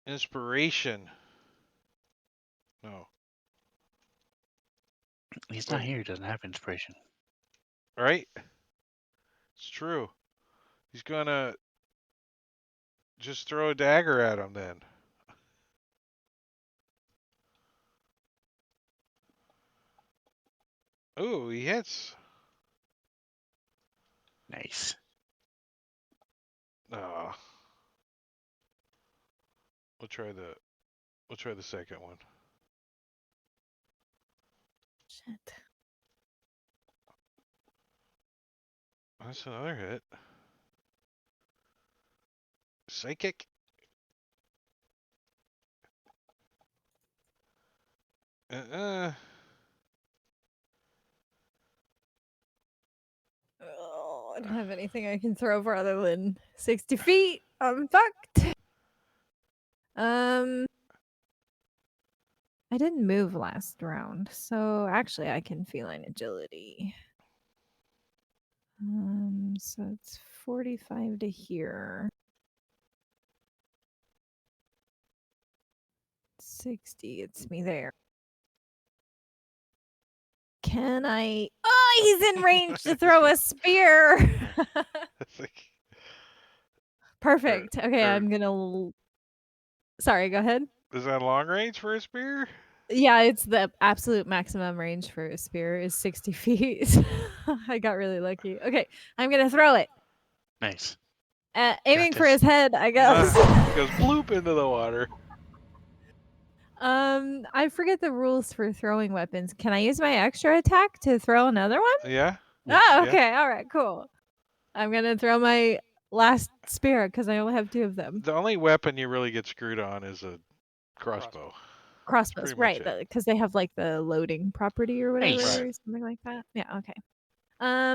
inspiration. No, He's not wait, here. He doesn't have inspiration. right? It's true. He's gonna just throw a dagger at him then. Ooh, he hits. Nice. Oh, we'll try the second one. Shit. That's another hit. Psychic. Oh, I don't have anything I can throw farther than 60 feet. I'm fucked. I didn't move last round, so actually I can feline agility. So it's 45 to here. 60, it's me there. Can I? Oh, he's in range to throw a spear. It's like, Perfect. Okay, or- I'm gonna. Sorry, go ahead. is that long range for a spear? Yeah, it's the absolute maximum range for a spear is 60 feet. I got really lucky. Okay, I'm gonna throw it. Nice. Aiming for this. his head, I guess. It goes bloop into the water. I forget the rules for throwing weapons. Can I use my extra attack to throw another one? Yeah. Yes. Oh, Yeah. okay. All right, cool. I'm gonna throw my last spear because I only have 2 of them. The only weapon you really get screwed on is a crossbow. Crossbows, pretty much right? Because they have like the loading property or whatever, Nice. Right. or something like that. Yeah. Okay.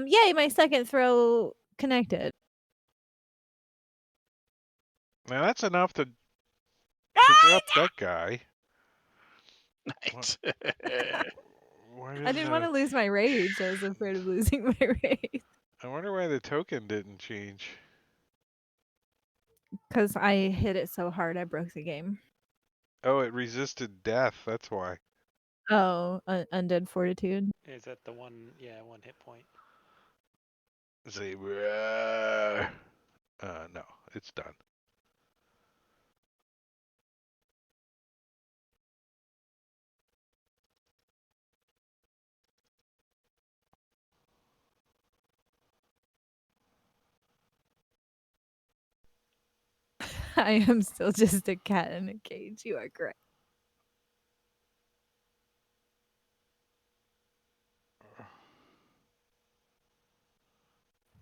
Yay! My second throw connected. Now that's enough to Ah! drop that guy. Nice. Why I didn't want to didn't lose my rage. I was afraid of losing my rage I wonder why the token didn't change. because I hit it so hard I broke the game. Oh, it resisted death. That's why. Oh, undead fortitude. Is that the one? Yeah, 1 hit point. See, no, it's done. I am still just a cat in a cage. You are correct.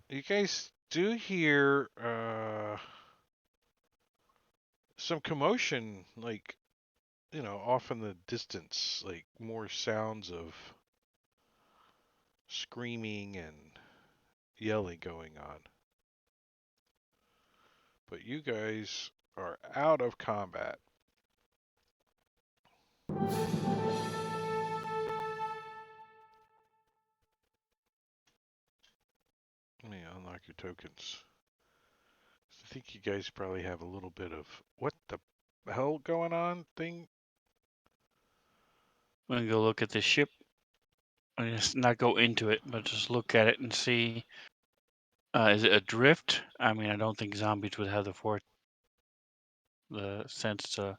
You guys do hear some commotion, like, off in the distance, like more sounds of screaming and yelling going on. But you guys are out of combat. Let me unlock your tokens. I think you guys probably have a little bit of what the hell going on thing. I'm gonna go look at the ship. I just not go into it, but just look at it and see. Is it adrift? I mean, I don't think zombies would have the sense to.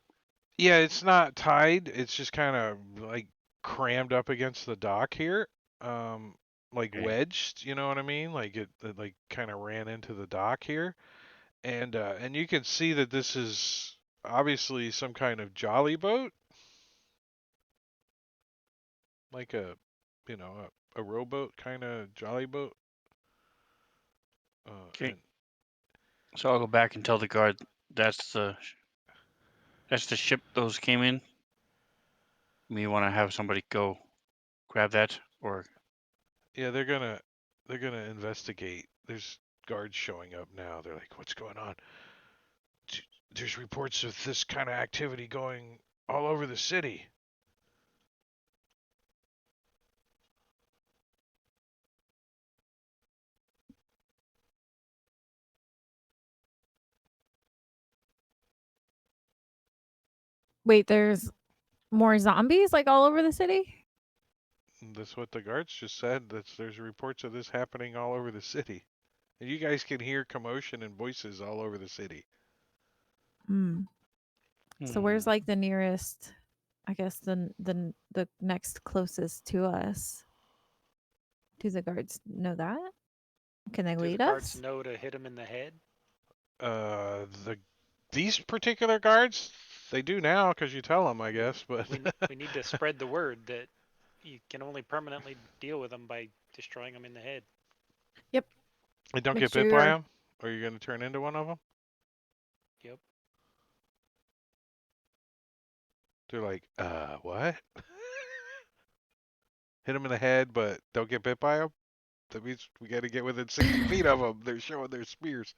Yeah, it's not tied. It's just kind of like crammed up against the dock here. Like Okay. wedged, you know what I mean? Like it like kind of ran into the dock here. And you can see that this is obviously some kind of jolly boat, like a rowboat kind of jolly boat. Okay. And So I'll go back and tell the guard that's the ship those came in. Me want to have somebody go grab that, or yeah, they're gonna investigate. There's guards showing up now. They're like, "What's going on?" There's reports of this kind of activity going all over the city. Wait, there's more zombies like all over the city? That's what the guards just said. There's reports of this happening all over the city. And you guys can hear commotion and voices all over the city. Hmm. So where's like the nearest? I guess the next closest to us. Do the guards know that? Can they Do the lead guards us? know to hit him in the head? These particular guards, they do now because you tell them, I guess. But We need to spread the word that you can only permanently deal with them by destroying them in the head. Yep. they don't Make get sure bit you by are. them, or you're gonna turn into one of them. Yep. They're like, what? hit them in the head, but don't get bit by them. That means we got to get within 60 feet of them. They're showing their spears.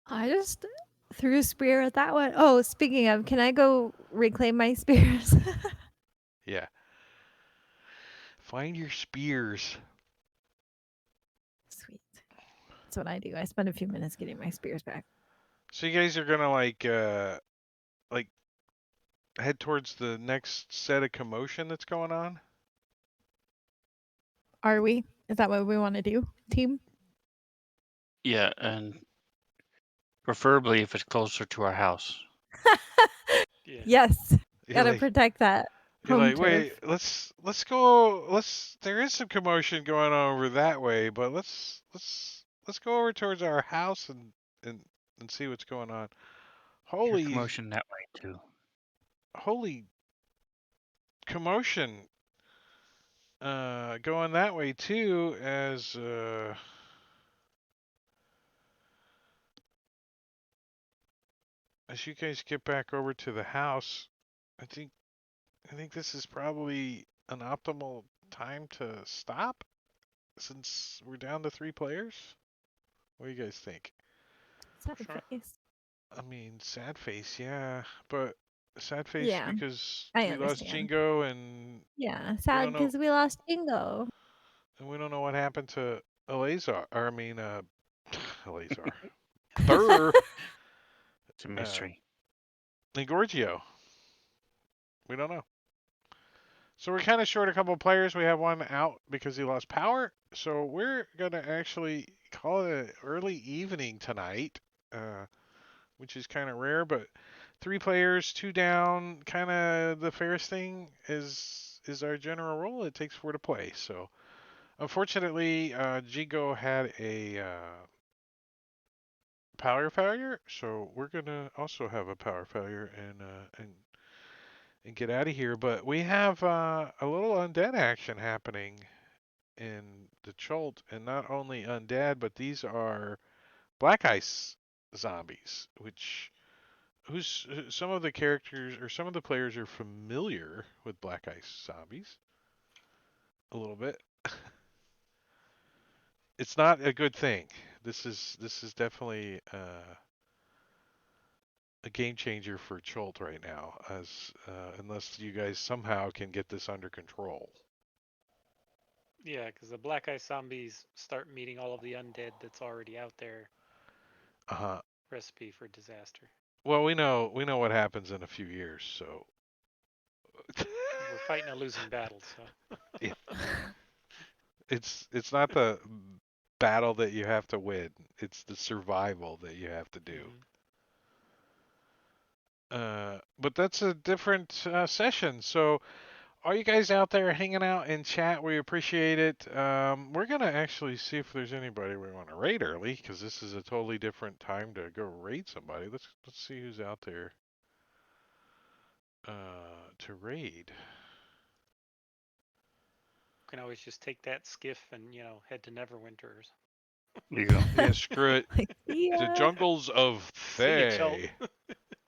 I just threw a spear at that one. Oh, speaking of, can I go reclaim my spears? Yeah. Find your spears. Sweet. That's what I do. I spend a few minutes getting my spears back. So you guys are gonna like head towards the next set of commotion that's going on. Are we? Is that what we want to do, team? Yeah, and preferably if it's closer to our house. Yeah. Yes. You're Gotta like, protect that you're home like, turf. wait, let's go. There is some commotion going on over that way, but let's go over towards our house and and see what's going on. Hear Holy commotion that way too. holy commotion going that way too as you guys get back over to the house. I think this is probably an optimal time to stop since we're down to 3 players. What do you guys think? Sad Sure. face. I mean, sad face, yeah, but sad face Yeah, because I we lost understand. Jingo and Yeah, we sad don't know because we lost Jingo. what happened to Eleazar. Or I mean, Eleazar. Thur, It's a uh, mystery. Gorgio. We don't know. So we're kind of short a couple of players. We have one out because he lost power. So we're gonna actually call it an early evening tonight, which is kind of rare. But 3 players, 2 down, kind of the fairest thing is our general rule. It takes 4 to play. So unfortunately, Jigo had a power failure. So we're gonna also have a power failure and get out of here. But we have a little undead action happening in the Chult, and not only undead, but these are black ice zombies, which who's some of the characters or some of the players are familiar with black ice zombies a little bit. It's not a good thing. This is definitely a game changer for Chult right now, as unless you guys somehow can get this under control. Yeah, because the black ice zombies start meeting all of the undead that's already out there. Uh-huh. Recipe for disaster. Well, we know what happens in a few years, so We're fighting a losing battle, so. yeah, it's not the battle that you have to win; it's the survival that you have to do. Mhm. But that's a different session. So, all you guys out there hanging out in chat, we appreciate it. We're gonna actually see if there's anybody we want to raid early, because this is a totally different time to go raid somebody. Let's see who's out there to raid. Can always just take that skiff and head to Neverwinter's. There you go. Yeah, screw it. Like, The yeah, jungles of See ya, Chult. Thay.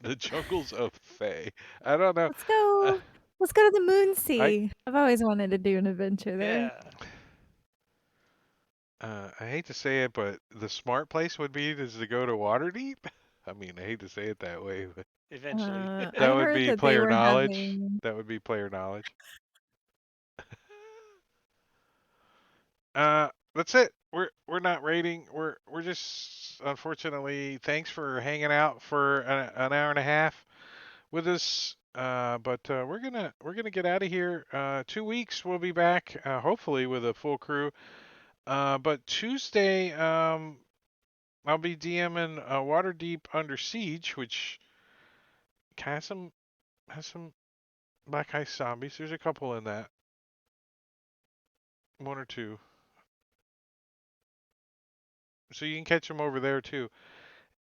The jungles of Thay. I don't know. let's Uh, go. Let's go to the moon I sea. I've always wanted to do an adventure there. Yeah, I hate to say it, but the smart place would be is to go to Waterdeep. I mean, I hate to say it that way, but eventually. that I would heard be that they player were knowledge. having. That would be player knowledge. That's it. We're not rating. We're just unfortunately. Thanks for hanging out for an hour and a half with us. But we're gonna get out of here. 2 weeks we'll be back. Hopefully with a full crew. But Tuesday, I'll be DMing Waterdeep Under Siege, which has some black ice zombies. There's a couple in that, 1 or 2. So you can catch them over there too.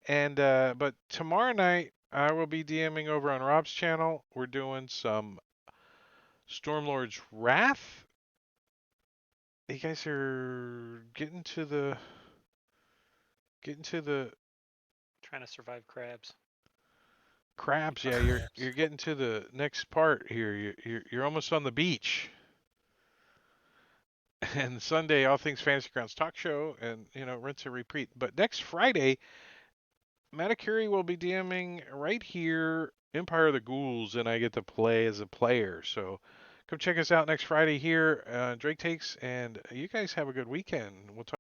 And but tomorrow night I will be DMing over on Rob's channel. We're doing some Stormlord's Wrath. You guys are getting to the Trying to survive crabs. Crabs, yeah, you're getting to the next part here. You're almost on the beach. And Sunday, all things Fantasy Grounds talk show, and rinse and repeat. But next Friday, Matakuri will be DMing right here, Empire of the Ghouls, and I get to play as a player. So come check us out next Friday here, Drake Takes, and you guys have a good weekend. We'll talk.